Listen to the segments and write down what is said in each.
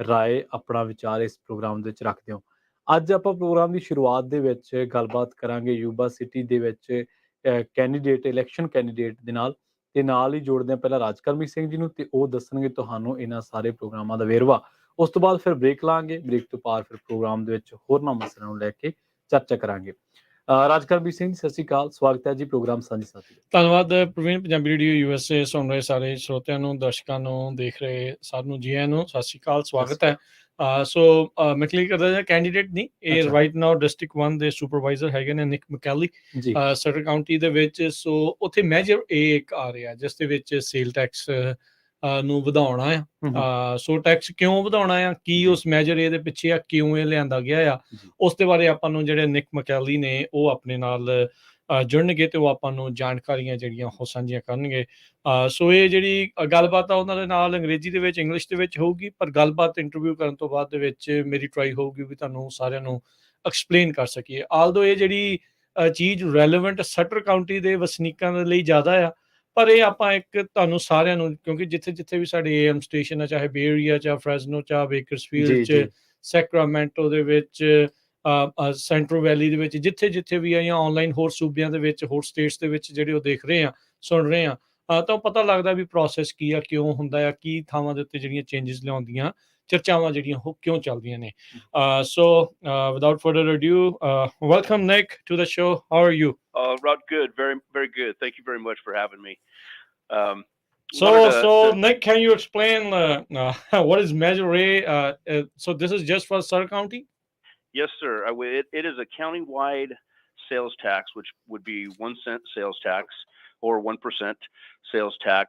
ਰਾਏ, ਆਪਣਾ ਵਿਚਾਰ ਇਸ ਪ੍ਰੋਗਰਾਮ ਦੇ ਵਿੱਚ ਰੱਖਦੇ ਹੋ। ਅੱਜ ਆਪਾਂ ਪ੍ਰੋਗਰਾਮ ਦੀ ਸ਼ੁਰੂਆਤ ਦੇ ਵਿੱਚ ਗੱਲਬਾਤ ਕਰਾਂਗੇ ਯੂਬਾ ਸਿਟੀ ਦੇ ਵਿੱਚ ਕੈਂਡੀਡੇਟ, ਇਲੈਕਸ਼ਨ ਕੈਂਡੀਡੇਟ ਦੇ ਨਾਲ, ਤੇ ਨਾਲ ਹੀ ਜੋੜਦੇ ਹਾਂ ਪਹਿਲਾਂ ਰਾਜਕਰਮੀ ਸਿੰਘ ਜੀ ਨੂੰ, ਤੇ ਉਹ ਦੱਸਣਗੇ ਤੁਹਾਨੂੰ ਇਹਨਾਂ ਸਾਰੇ ਪ੍ਰੋਗਰਾਮਾਂ ਦਾ ਵੇਰਵਾ। ਉਸ ਤੋਂ ਬਾਅਦ ਫਿਰ ਬ੍ਰੇਕ ਲਾਂਗੇ, ਬ੍ਰੇਕ ਤੋਂ ਬਾਅਦ ਫਿਰ ਪ੍ਰੋਗਰਾਮ ਦੇ ਵਿੱਚ ਹੋਰਨਾਂ ਮਸਲਿਆਂ ਨੂੰ ਲੈ ਕੇ ਚਰਚਾ ਕਰਾਂਗੇ। ਰਾਜਕਰਮੀ ਸਿੰਘ, ਸਤਿ ਸ਼੍ਰੀ ਅਕਾਲ, ਸਵਾਗਤ ਹੈ ਜੀ ਪ੍ਰੋਗਰਾਮ ਸਾਂਝੀ ਸਾਥੀ ਦੇ। ਧੰਨਵਾਦ ਪ੍ਰਵੀਨ। ਪੰਜਾਬੀ ਰੇਡੀਓ USA ਸੁਣ ਰਹੇ ਸਾਰੇ ਸਰੋਤਿਆਂ ਨੂੰ, ਦਰਸ਼ਕਾਂ ਨੂੰ, ਦੇਖ ਰਹੇ ਸਭ ਨੂੰ ਜੀ ਆਇਆਂ ਨੂੰ ਸਤਿ ਸ਼੍ਰੀ ਅਕਾਲ, ਸਵਾਗਤ ਹੈ। ਸੋ ਮੈਂ ਕਲੀਅਰ ਕਰਦਾ ਜਾਂ ਕੈਂਡੀਡੇਟ ਨਹੀਂ, ਇਹ ਰਾਈਟ ਨਾਓ ਡਿਸਟ੍ਰਿਕਟ 1 ਦੇ ਸੁਪਰਵਾਈਜ਼ਰ ਹੈਗੇ ਨੇ ਨਿਕ ਮਕੈਲੀ ਸਟਰ ਕਾਊਂਟੀ ਦੇ ਵਿੱਚ। ਸੋ ਉੱਥੇ ਮੈਜਰ ਇਹ ਇੱਕ ਆ ਰਿਹਾ ਜਿਸ ਦੇ ਵਿੱਚ ਸੇਲ ਟੈਕਸ ਨੂੰ ਵਧਾਉਣਾ ਆ। ਸੋ ਟੈਕਸ ਕਿਉਂ ਵਧਾਉਣਾ ਆ, ਕੀ ਉਸ ਮੈਜਰ ਇਹਦੇ ਪਿੱਛੇ ਆ, ਕਿਉਂ ਇਹ ਲਿਆਂਦਾ ਗਿਆ ਆ, ਉਸ ਦੇ ਬਾਰੇ ਆਪਾਂ ਨੂੰ ਜਿਹੜੇ ਨਿਕ ਮਕੈਲੀ ਨੇ ਉਹ ਆਪਣੇ ਨਾਲ ਜੁੜਨਗੇ ਤੇ ਉਹ ਆਪਾਂ ਨੂੰ ਜਾਣਕਾਰੀਆਂ ਜਿਹੜੀਆਂ ਉਹ ਸਾਂਝੀਆਂ ਕਰਨਗੇ। ਸੋ ਇਹ ਜਿਹੜੀ ਗੱਲਬਾਤ ਆ ਉਹਨਾਂ ਦੇ ਨਾਲ ਅੰਗਰੇਜ਼ੀ ਦੇ ਵਿੱਚ, ਇੰਗਲਿਸ਼ ਦੇ ਵਿੱਚ ਹੋਊਗੀ, ਪਰ ਗੱਲਬਾਤ ਇੰਟਰਵਿਊ ਕਰਨ ਤੋਂ ਬਾਅਦ ਦੇ ਵਿੱਚ ਮੇਰੀ ਟਰਾਈ ਹੋਊਗੀ ਵੀ ਤੁਹਾਨੂੰ ਸਾਰਿਆਂ ਨੂੰ ਐਕਸਪਲੇਨ ਕਰ ਸਕੀਏ। ਆਲਦੋ ਇਹ ਜਿਹੜੀ ਚੀਜ਼ ਰੈਲੇਵੈਂਟ ਸਟਰ ਕਾਊਂਟੀ ਦੇ ਵਸਨੀਕਾਂ ਦੇ ਲਈ ਜ਼ਿਆਦਾ ਆ, ਪਰ ਇਹ ਆਪਾਂ ਇੱਕ ਤੁਹਾਨੂੰ ਸਾਰਿਆਂ ਨੂੰ, ਕਿਉਂਕਿ ਜਿੱਥੇ ਜਿੱਥੇ ਵੀ ਸਾਡੇ AM ਸਟੇਸ਼ਨ ਆ, ਚਾਹੇ ਬੇ ਏਰੀਆ, ਚਾਹੇ ਫਰੈਜ਼ਨੋ, ਚਾਹੇ ਬੇਕਰਸਫੀਲਡ 'ਚ, ਸੈਕਰਾਮੈਂਟੋ ਦੇ ਵਿੱਚ, ਸੈਂਟਰਲ ਵੈਲੀ ਦੇ ਵਿੱਚ, ਜਿੱਥੇ ਜਿੱਥੇ ਵੀ ਆ, ਜਾਂ ਆਨਲਾਈਨ ਹੋਰ ਸੂਬਿਆਂ ਦੇ ਵਿੱਚ, ਹੋਰ ਸਟੇਟਸ ਦੇ ਵਿੱਚ ਜਿਹੜੇ ਉਹ ਦੇਖ ਰਹੇ ਆ, ਸੁਣ ਰਹੇ ਆ, ਤਾਂ ਪਤਾ ਲੱਗਦਾ ਵੀ ਪ੍ਰੋਸੈਸ ਕੀ ਆ, ਕਿਉਂ ਹੁੰਦਾ ਆ, ਕੀ ਥਾਵਾਂ ਦੇ ਉੱਤੇ ਜਿਹੜੀਆਂ ਚੇਂਜਸ ਲਿਆਉਂਦੀਆਂ, ਚਰਚਾਵਾਂ ਜਿਹੜੀਆਂ ਉਹ ਕਿਉਂ ਚੱਲਦੀਆਂ ਨੇ। So without further adieu, welcome Nick to the show. How are you? Rod, good, very, very good. Thank you very much for having me. So Nick, can you explain what is Measure A? So this is just for Sutter County? Yes, sir. It is a county-wide sales tax, which would be 1 cent sales tax or 1% sales tax.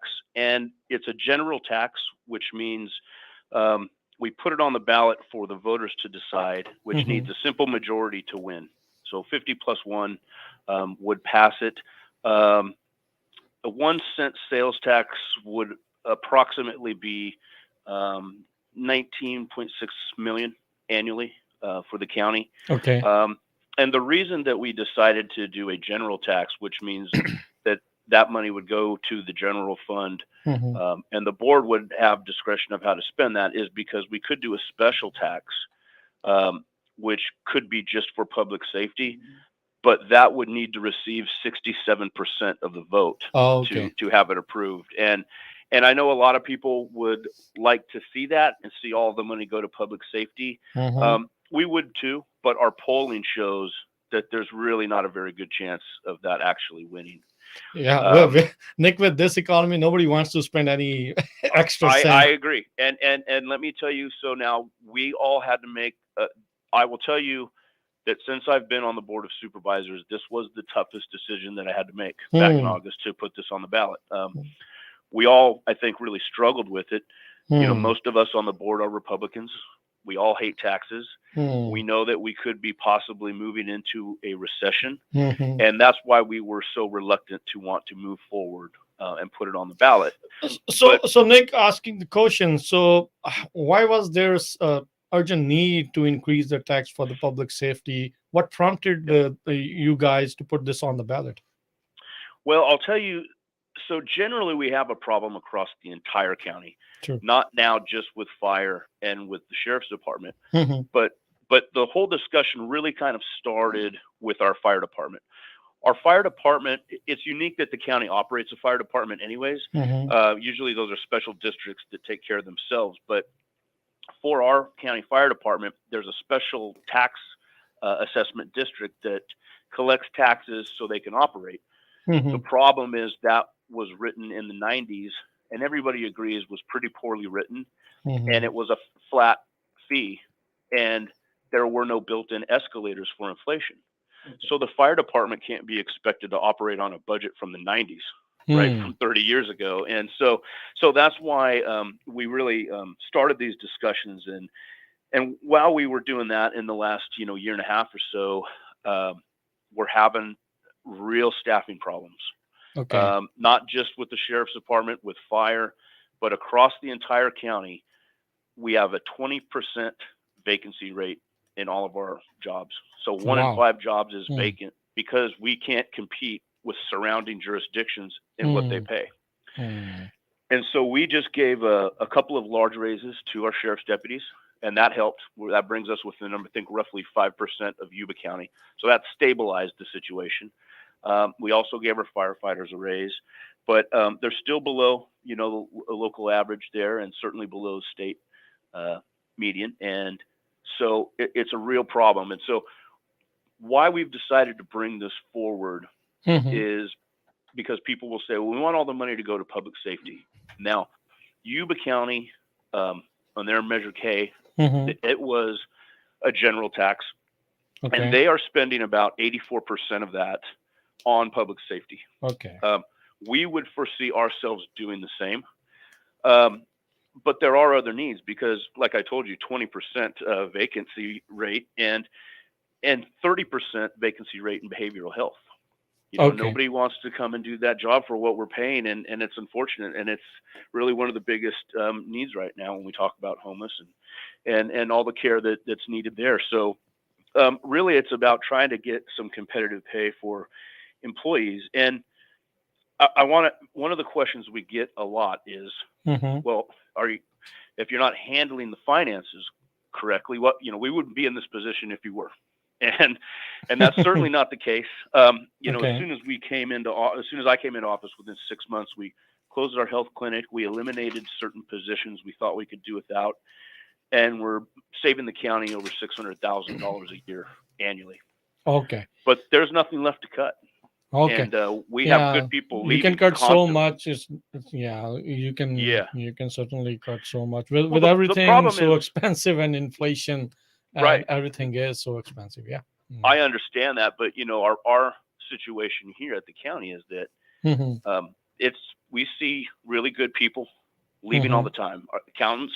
And it's a general tax, which means we put it on the ballot for the voters to decide, which needs a simple majority to win. So 50 plus 1 would pass it. A 1 cent sales tax would approximately be 19.6 million annually for the county. Okay. And the reason that we decided to do a general tax, which means that money would go to the general fund, and the board would have discretion of how to spend that, is because we could do a special tax, which could be just for public safety, but that would need to receive 67% of the vote to have it approved. And I know a lot of people would like to see that and see all the money go to public safety. We would too, but our polling shows that there's really not a very good chance of that actually winning. Yeah, well, Nick, with this economy, nobody wants to spend any extra cent. I agree. And let me tell you, so now we all had to make, I will tell you that since I've been on the Board of Supervisors, this was the toughest decision that I had to make back in August to put this on the ballot. We all, I think, really struggled with it. You know, most of us on the board are Republicans. We all hate taxes. We know that we could be possibly moving into a recession. And that's why we were so reluctant to want to move forward and put it on the ballot. So Nick, asking the question, so why was there urgent need to increase the tax for the public safety? What prompted you guys to put this on the ballot? Well, I'll tell you, so generally we have a problem across the entire county. True. Not now just with fire and with the sheriff's department, but the whole discussion really kind of started with our fire department. Our fire department, it's unique that the county operates a fire department anyways. Usually those are special districts that take care of themselves, but for our county fire department, there's a special tax assessment district that collects taxes so they can operate. The problem is that was written in the 90s, and everybody agrees was pretty poorly written, and it was a flat fee, and there were no built-in escalators for inflation. So the fire department can't be expected to operate on a budget from the 90s. Right, from 30 years ago. And so that's why we really started these discussions, and while we were doing that in the last year and a half or so, we're having real staffing problems. Not just with the sheriff's department, with fire, but across the entire county. We have a 20% vacancy rate in all of our jobs. So 1 in 5 jobs is vacant because we can't compete with surrounding jurisdictions in what they pay. And so we just gave a couple of large raises to our sheriff's deputies, and that helped. That brings us within, I think, roughly 5% of Yuba County. So that stabilized the situation. We also gave our firefighters a raise, but they're still below, the local average there, and certainly below state median. And so it's a real problem. And so why we've decided to bring this forward is because people will say, well, we want all the money to go to public safety. Now, Yuba County, on their Measure K, it was a general tax, and they are spending about 84% of that on public safety. Okay. We would foresee ourselves doing the same. But there are other needs because, like I told you, 20% vacancy rate and 30% vacancy rate in behavioral health. Nobody wants to come and do that job for what we're paying, and it's unfortunate, and it's really one of the biggest needs right now when we talk about homeless and all the care that's needed there. So really, it's about trying to get some competitive pay for employees. And one of the questions we get a lot is, well, if you're not handling the finances correctly, we wouldn't be in this position if you were. And that's certainly not the case. As soon as I came into office, within 6 months, we closed our health clinic. We eliminated certain positions we thought we could do without, and we're saving the county over $600,000 a year annually. Okay. But there's nothing left to cut. Okay. And we have good people leaving. You can cut constantly. so much. You can certainly cut so much. With the everything problem so is, expensive and inflation, and right? Everything is so expensive. Yeah. I understand that, but our situation here at the county is that we see really good people leaving all the time. Our accountants,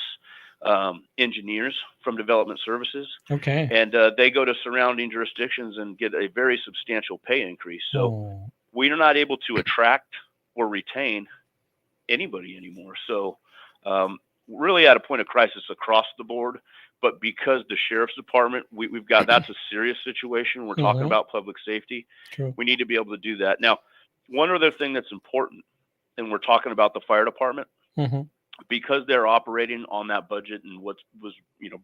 engineers from development services. Okay. And they go to surrounding jurisdictions and get a very substantial pay increase. So we are not able to attract or retain anybody anymore. So really at a point of crisis across the board. But because the sheriff's department, we've got, that's a serious situation. We're talking about public safety. True. We need to be able to do that. Now, one other thing that's important, and we're talking about the fire department, because they're operating on that budget and what was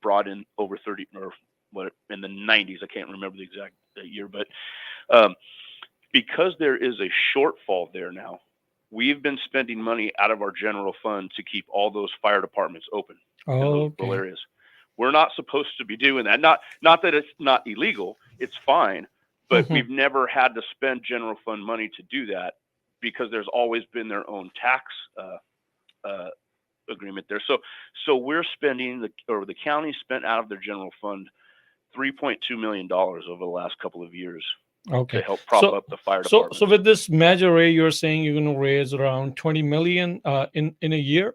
brought in over 30 or what in the 90s, I can't remember the exact year, but because there is a shortfall there now, we've been spending money out of our general fund to keep all those fire departments open in those rural areas. We're not supposed to be doing that. Not that it's not illegal, it's fine, but we've never had to spend general fund money to do that because there's always been their own tax agreement there. So we're spending the county spent out of their general fund $3.2 million over the last couple of years to help prop up the fire department. So with this measure, Ray, you're saying you're going to raise around $20 million in a year?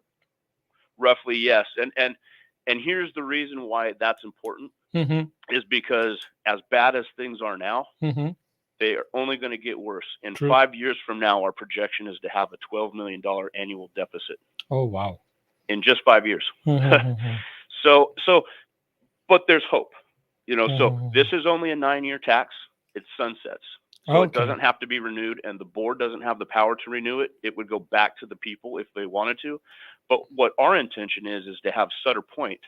Roughly, yes. And here's the reason why that's important is because as bad as things are now, they are only going to get worse. In 5 years from now, our projection is to have a $12 million annual deficit. Oh, wow. In just 5 years. So, but there's hope, so this is only a 9-year tax. It sunsets. So it doesn't have to be renewed, and the board doesn't have the power to renew it. It would go back to the people if they wanted to. But what our intention is to have Sutter Point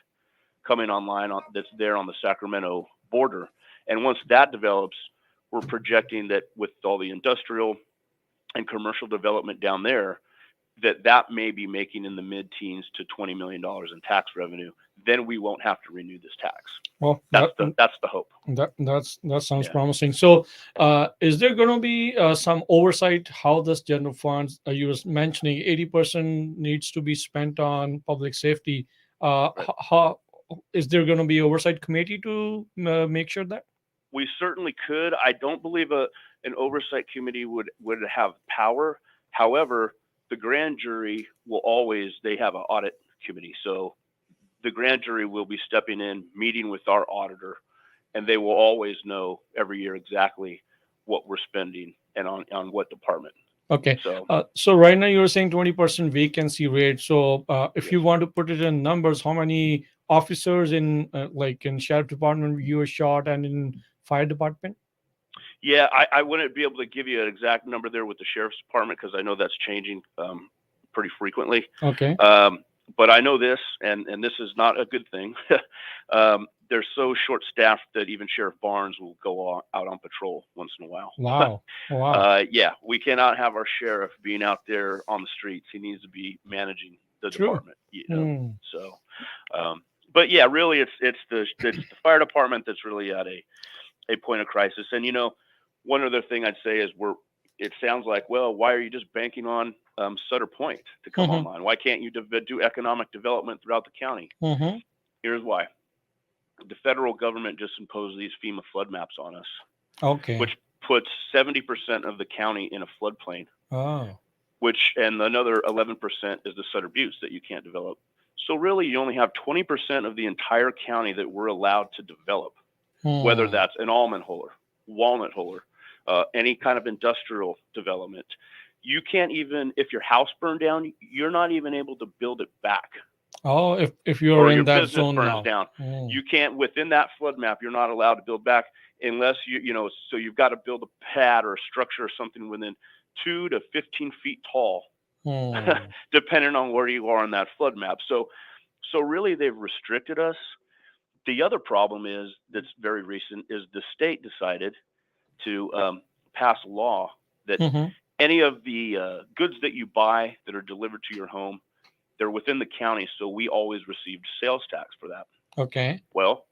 coming online that's there on the Sacramento border. And once that develops, we're projecting that with all the industrial and commercial development down there, that may be making in the mid-teens to $20 million in tax revenue. Then we won't have to renew this tax. Well, that's the hope. That sounds promising. So, is there going to be some oversight how this general funds? You was mentioning 80% needs to be spent on public safety. How is there going to be oversight committee to make sure that? We certainly could. I don't believe an oversight committee would have power. However, the grand jury they have an audit committee. So the grand jury will be stepping in, meeting with our auditor, and they will always know every year exactly what we're spending and on what department. Okay. So right now you're saying 20% vacancy rate. So if you want to put it in numbers, how many officers in sheriff department you are short and in fire department? Yeah, I wouldn't be able to give you an exact number there with the sheriff's department because I know that's changing pretty frequently. Okay. But I know this, and this is not a good thing. They're so short-staffed that even Sheriff Barnes will go out on patrol once in a while. Wow. Wow. Yeah, we cannot have our sheriff being out there on the streets. He needs to be managing the True. department. So, but yeah, really, it's the fire department that's really at a point of crisis. And one other thing I'd say is it sounds like, well, why are you just banking on Sutter Point to come online? Why can't you do economic development throughout the county? Here's why. The federal government just imposed these FEMA flood maps on us. Okay. Which puts 70% of the county in a floodplain. Oh. And another 11% is the Sutter Buttes that you can't develop. So really, you only have 20% of the entire county that we're allowed to develop, whether that's an almond holler, walnut holler, any kind of industrial development. You can't even, if your house burned down, you're not even able to build it back. Oh, if you're or in your that business zone burns now. down, you can't, within that flood map, you're not allowed to build back unless so you've got to build a pad or a structure or something within 2 to 15 feet tall, depending on where you are on that flood map. So really they've restricted us. The other problem is, that's very recent, is the state decided to pass a law that any of the goods that you buy that are delivered to your home, they're within the county, so we always received sales tax for that. Okay. Well,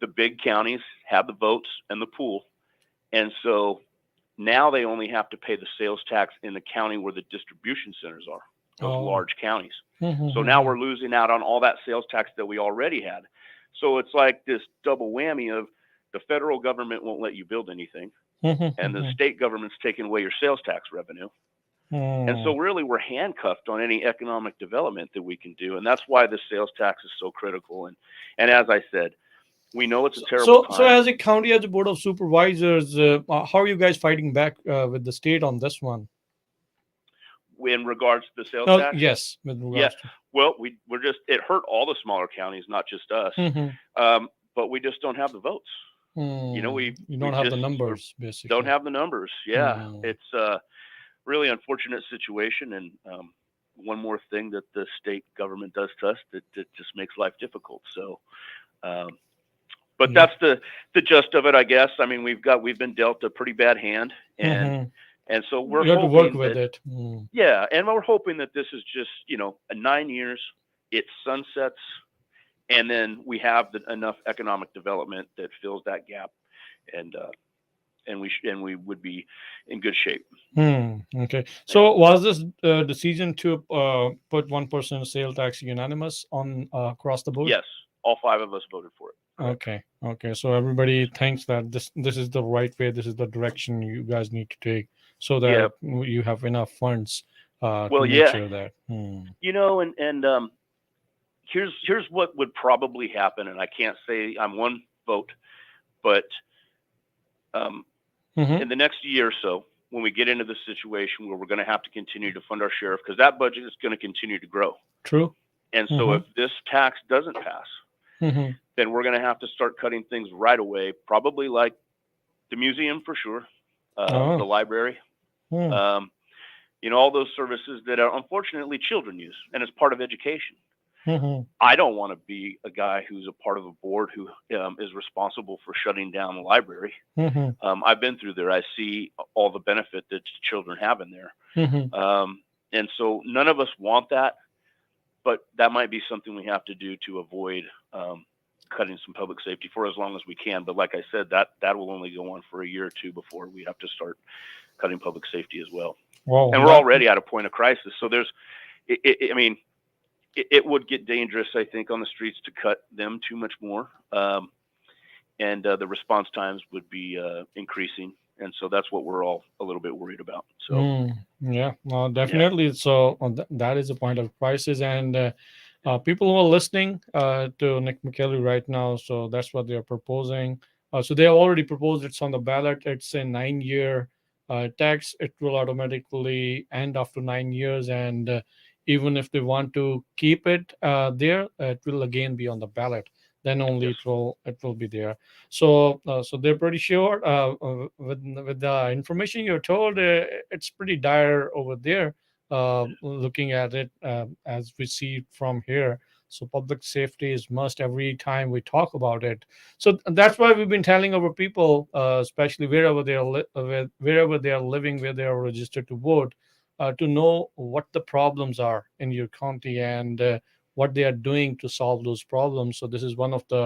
the big counties have the votes and the pool, and so now they only have to pay the sales tax in the county where the distribution centers are, those large counties. So now we're losing out on all that sales tax that we already had. So it's like this double whammy of the federal government won't let you build anything, and the state government's taking away your sales tax revenue. And so really we're handcuffed on any economic development that we can do. And that's why the sales tax is so critical. And as I said, we know it's a terrible time. So as a county, as a board of supervisors, how are you guys fighting back with the state on this one? In regards to the sales tax? Yes. With regards to... Well, it hurt all the smaller counties, not just us. But we just don't have the votes. You don't have the numbers, basically. Don't have the numbers. Yeah. It's really unfortunate situation, and one more thing that the state government does to us that just makes life difficult. So but that's the gist of it, I guess. I mean, we've been dealt a pretty bad hand, and so we're hoping to work with it. Yeah, and we're hoping that this is just a 9 years, it sunsets, and then we have enough economic development that fills that gap, and we would be in good shape. Okay. So was this decision to put 1% sales tax unanimous on across the board? Yes, all 5 of us voted for it. Correct. Okay. So everybody thinks that this is the right way. This is the direction you guys need to take, so that you have enough funds to make sure that. And here's what would probably happen, and I can't say I'm one vote, but in the next year or so, when we get into the situation where we're going to have to continue to fund our sheriff, because that budget is going to continue to grow. True. And so if this tax doesn't pass, then we're going to have to start cutting things right away, probably like the museum for sure, the library, all those services that are unfortunately children use, and it's part of education. I don't want to be a guy who's a part of a board who is responsible for shutting down the library. I've been through there. I see all the benefit that children have in there. And so none of us want that, but that might be something we have to do to avoid cutting some public safety for as long as we can. But like I said, that will only go on for a year or two before we have to start cutting public safety as well. And we're already at a point of crisis. So it would get dangerous, I think, on the streets to cut them too much more. And the response times would be increasing. And so that's what we're all a little bit worried about. So yeah, well, definitely. Yeah. So that is a point of crisis. And people who are listening to Nick McKelly right now, so that's what they're proposing. So they have already proposed, it's on the ballot. It's a 9-year tax. It will automatically end after 9 years. And even if they want to keep it there, it will again be on the ballot. Then only it will be there. So they're pretty sure with the information you're told, it's pretty dire over there. looking at it as we see from here. So public safety is must every time we talk about it. So that's why we've been telling our people, especially wherever they are wherever they are living, where they are registered to vote, to know what the problems are in your county and what they are doing to solve those problems. So this is one of the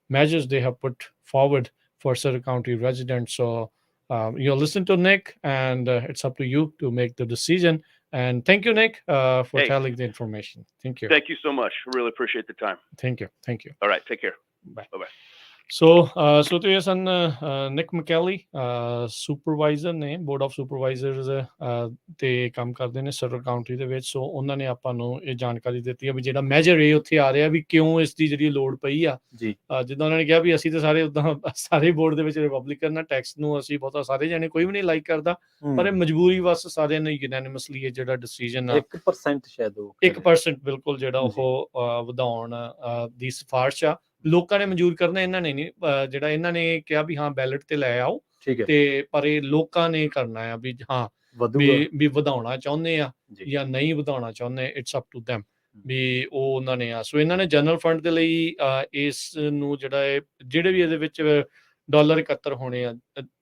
measures they have put forward for Sutter County residents. So you'll listen to Nick, and it's up to you to make the decision. And thank you, Nick, for Hey. telling the information. Thank you. Thank you so much. Really appreciate the time. Thank you. Thank you. All right. Take care. Bye. Bye-bye. ਸੋ ਤੇ ਇਹ ਸਨ ਨਿਕ ਮਕੈਲੀ, supervisor ਨੇ, board of supervisors ਤੇ ਕੰਮ ਕਰਦੇ ਨੇ ਸਟਰ county ਦੇ ਵਿੱਚ। ਸੋ ਉਹਨਾਂ ਨੇ ਆਪਾਂ ਨੂੰ ਇਹ ਜਾਣਕਾਰੀ ਦਿੱਤੀ ਆ ਵੀ ਜਿਹੜਾ ਮੈਜਰ ਇਹ ਉੱਥੇ ਆ ਰਿਹਾ ਵੀ ਕਿਉਂ ਇਸ ਦੀ ਜਿਹੜੀ ਲੋੜ ਪਈ ਆ। ਜਿੱਦਾਂ ਉਹਨਾਂ ਨੇ ਕਿਹਾ ਵੀ ਅਸੀਂ ਤਾਂ ਸਾਰੇ ਉੱਦਾਂ ਸਾਰੇ ਬੋਰਡ ਦੇ ਵਿੱਚ ਰਿਪਬਲਿਕਨ ਆ, ਟੈਕਸ ਨੂੰ ਅਸੀਂ ਬਹੁਤਾ ਸਾਰੇ ਜਾਣੇ ਕੋਈ ਵੀ ਨਹੀਂ ਲਾਈਕ ਕਰਦਾ, ਪਰ ਇਹ ਮਜਬੂਰੀ ਬਸ ਸਾਰਿਆਂ ਨੇ ਯੂਨੈਨਿਮਸਲੀ ਇਹ ਜਿਹੜਾ ਡਿਸੀਜਨ ਆ 1% ਸ਼ਾਇਦ 1% ਬਿਲਕੁਲ ਜਿਹੜਾ ਉਹ ਵਧਾਉਣ ਦੀ ਸਿਫਾਰਿਸ਼ ਆ, ਲੋਕਾਂ ਨੇ ਮਨਜ਼ੂਰ ਕਰਨਾ, ਇਹਨਾਂ ਨੇ ਨਹੀਂ। ਜਿਹੜਾ ਇਹਨਾਂ ਨੇ ਕਿਹਾ ਵੀ ਹਾਂ ਬੈਲਟ ਤੇ ਲੈ ਆਓ, ਤੇ ਪਰ ਇਹ ਲੋਕਾਂ ਨੇ ਕਰਨਾ ਆ ਵੀ ਹਾਂ ਵੀ ਵਧਾਉਣਾ ਚਾਹੁੰਦੇ ਆ ਜਾਂ ਨਹੀਂ ਵਧਾਉਣਾ ਚਾਹੁੰਦੇ, ਇਟਸ ਅਪ ਟੂ ਦੈਮ ਵੀ ਉਹ ਉਹਨਾਂ ਨੇ ਆ। ਸੋ ਇਹਨਾਂ ਨੇ ਜਨਰਲ ਫੰਡ ਦੇ ਲਈ ਇਸ ਨੂੰ ਜਿਹੜੇ ਵੀ ਇਹਦੇ ਵਿੱਚ ਡਾਲਰ ਇਕੱਤਰ ਹੋਣੇ ਆ,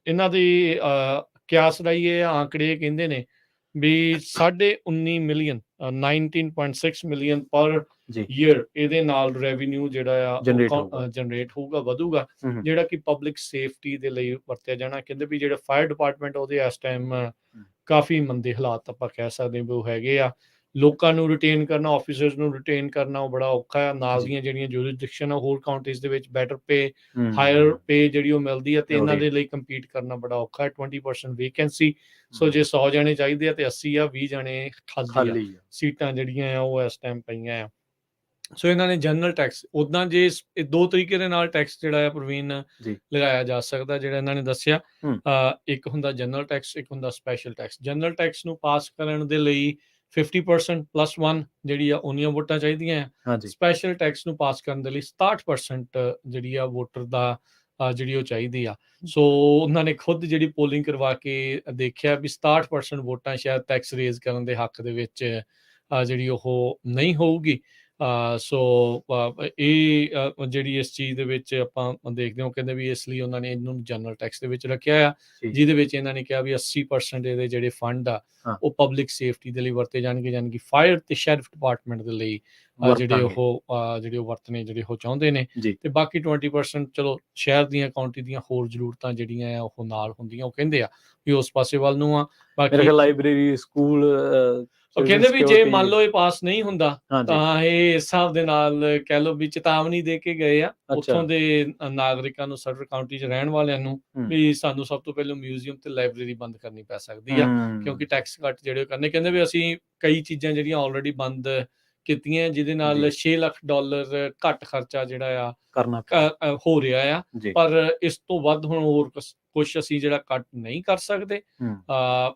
ਇਹਨਾਂ ਦੀ ਕਿਆਸ ਰਾਈ ਇਹ ਆંકੜੇ ਕਹਿੰਦੇ ਨੇ ਵੀ 19.5 ਮਿਲੀਅਨ 19.6 ਮਿਲੀਅਨ ਪਰ ਈਅਰ ਇਹਦੇ ਨਾਲ ਰੈਵਨਿਊ ਜਿਹੜਾ ਆ ਜਨਰੇਟ ਹੋਊਗਾ, ਵਧੂਗਾ, ਜਿਹੜਾ ਕਿ ਪਬਲਿਕ ਸੇਫਟੀ ਦੇ ਲਈ ਵਰਤਿਆ ਜਾਣਾ। ਕਹਿੰਦੇ ਵੀ ਜਿਹੜਾ ਫਾਇਰ ਡਿਪਾਰਟਮੈਂਟ ਉਹਦੇ ਇਸ ਟਾਈਮ ਕਾਫੀ ਮੰਦੇ ਹਾਲਾਤ ਆਪਾਂ ਕਹਿ ਸਕਦੇ ਵੀ ਉਹ ਹੈਗੇ ਆ। ਲੋਕਾਂ ਨੂੰ ਰਿਟੇਨ ਕਰਨਾ, ਆਫੀਸਰਸ ਨੂੰ ਰਿਟੇਨ ਕਰਨਾ ਉਹ ਬੜਾ ਔਖਾ ਆ। ਨਾਲ ਦੀਆਂ ਜਿਹੜੀਆਂ ਜੁਰਿਸਡਿਕਸ਼ਨ ਆ ਹੋਰ ਕਾਊਂਟੀਜ਼ ਦੇ ਵਿੱਚ ਬੈਟਰ ਪੇ, ਹਾਇਰ ਪੇ ਜਿਹੜੀ ਉਹ ਮਿਲਦੀ ਆ, ਤੇ ਇਹਨਾਂ ਦੇ ਲਈ ਕੰਪੀਟ ਕਰਨਾ ਬੜਾ ਔਖਾ ਹੈ। 20% ਵੇਕੈਂਸੀ, ਸੋ ਜੇ 100 ਜਾਣੇ ਚਾਹੀਦੇ ਆ ਤੇ 80 ਆ, 20 ਜਾਣੇ ਖਾਲੀ ਆ, ਸੀਟਾਂ ਜਿਹੜੀਆਂ ਆ ਉਹ ਇਸ ਟਾਈਮ ਪਈਆਂ ਆ। ਸੋ ਇਹਨਾਂ ਨੇ ਜਨਰਲ ਟੈਕਸ ਉੱਦਾਂ ਜੇ ਦੋ ਤਰੀਕੇ ਦੇ ਨਾਲ ਟੈਕਸ ਜਿਹੜਾ ਆ ਪ੍ਰਵੀਨ ਲਗਾਇਆ ਜਾ ਸਕਦਾ, ਜਿਹੜਾ ਇਹਨਾਂ ਨੇ ਦੱਸਿਆ। ਇੱਕ ਹੁੰਦਾ ਜਨਰਲ ਟੈਕਸ, ਇੱਕ ਹੁੰਦਾ ਸਪੈਸ਼ਲ ਟੈਕਸ। ਜਨਰਲ ਟੈਕਸ ਨੂੰ ਪਾਸ ਕਰਨ ਦੇ ਲਈ 50% +1 ਜਿਹੜੀ ਆ ਉਨੀਆਂ ਵੋਟਾਂ ਚਾਹੀਦੀਆਂ ਆ। ਸਪੈਸ਼ਲ ਟੈਕਸ ਨੂੰ ਪਾਸ ਕਰਨ ਦੇ ਲਈ 67% ਜਿਹੜੀ ਆ ਵੋਟਰ ਦਾ ਜਿਹੜੀ ਉਹ ਚਾਹੀਦੀ ਆ। ਸੋ ਉਹਨਾਂ ਨੇ ਖੁਦ ਜਿਹੜੀ ਪੋਲਿੰਗ ਕਰਵਾ ਕੇ ਦੇਖਿਆ ਵੀ 67% ਵੋਟਾਂ ਸ਼ਾਇਦ ਟੈਕਸ ਰੇਜ਼ ਕਰਨ ਦੇ ਹੱਕ ਦੇ ਵਿੱਚ ਜਿਹੜੀ ਉਹ ਨਹੀਂ ਹੋਊਗੀ। ਸੋ ਇਹ ਜਿਹੜੀ ਇਸ ਚੀਜ਼ ਦੇ ਵਿੱਚ ਆਪਾਂ ਦੇਖਦੇ ਹਾਂ, ਕਹਿੰਦੇ ਵੀ ਇਸ ਲਈ ਉਹਨਾਂ ਨੇ ਇਹਨੂੰ ਜਨਰਲ ਟੈਕਸ ਦੇ ਵਿੱਚ ਰੱਖਿਆ ਆ, ਜਿਹਦੇ ਵਿੱਚ ਇਹਨਾਂ ਨੇ ਕਿਹਾ ਵੀ 80% ਇਹਦੇ ਜਿਹੜੇ ਫੰਡ ਆ ਉਹ ਪਬਲਿਕ ਸੇਫਟੀ ਦੇ ਲਈ ਵਰਤੇ ਜਾਣਗੇ, ਯਾਨੀ ਕਿ ਫਾਇਰ ਤੇ ਸ਼ੈਰਿਫ ਡਿਪਾਰਟਮੈਂਟ ਦੇ ਲਈ ਜਿਹੜੇ ਉਹ ਵਰਤਣੇ ਜਿਹੜੇ ਉਹ ਚਾਹੁੰਦੇ ਨੇ। ਤੇ ਬਾਕੀ 20% ਚਲੋ ਸ਼ਹਿਰ ਦੀਆਂ ਕਾਊਂਟੀ ਦੀਆਂ ਹੋਰ ਜ਼ਰੂਰਤਾਂ ਜਿਹੜੀਆਂ ਆ ਉਹ ਨਾਲ ਹੁੰਦੀਆਂ, ਉਹ ਕਹਿੰਦੇ ਆ ਵੀ ਉਸ ਪਾਸੇ ਵੱਲ ਨੂੰ ਆ। ਬਾਕੀ ਲਾਇਬ੍ਰੇਰੀ, ਸਕੂਲ, ਉਹ ਕਹਿੰਦੇ ਵੀ ਜੇ ਮੰਨ ਲਓ ਇਹ ਪਾਸ ਨਹੀਂ ਹੁੰਦਾ ਤਾਂ ਇਹ ਇਸ ਹਿਸਾਬ ਦੇ ਨਾਲ ਕਹਿ ਲਓ ਵੀ ਚੇਤਾਵਨੀ ਦੇ ਕੇ ਗਏ ਆ ਉੱਥੋਂ ਦੇ ਨਾਗਰਿਕਾਂ ਨੂੰ, ਸਟਰ ਕਾਊਂਟੀ 'ਚ ਰਹਿਣ ਵਾਲਿਆਂ ਨੂੰ, ਵੀ ਸਾਨੂੰ ਸਭ ਤੋਂ ਪਹਿਲਾਂ ਮਿਊਜ਼ੀਅਮ ਤੇ ਲਾਇਬ੍ਰੇਰੀ ਬੰਦ ਕਰਨੀ ਪੈ ਸਕਦੀ ਆ, ਕਿਉਂਕਿ ਟੈਕਸ ਕੱਟ ਜਿਹੜੇ ਕਰਨੇ। ਕਹਿੰਦੇ ਵੀ ਅਸੀਂ ਕਈ ਚੀਜ਼ਾਂ ਜਿਹੜੀਆਂ ਆਲਰੇਡੀ ਬੰਦ ਕੀਤੀਆਂ, ਜਿਹਦੇ ਨਾਲ $6 ਲੱਖ ਘੱਟ ਖਰਚਾ ਜਿਹੜਾ ਆ ਹੋ ਰਿਹਾ ਆ, ਪਰ ਇਸ ਤੋਂ ਵੱਧ ਹੁਣ ਹੋਰ ਕੁਛ ਅਸੀਂ ਜਿਹੜਾ ਕੱਟ ਨਹੀਂ ਕਰ ਸਕਦੇ।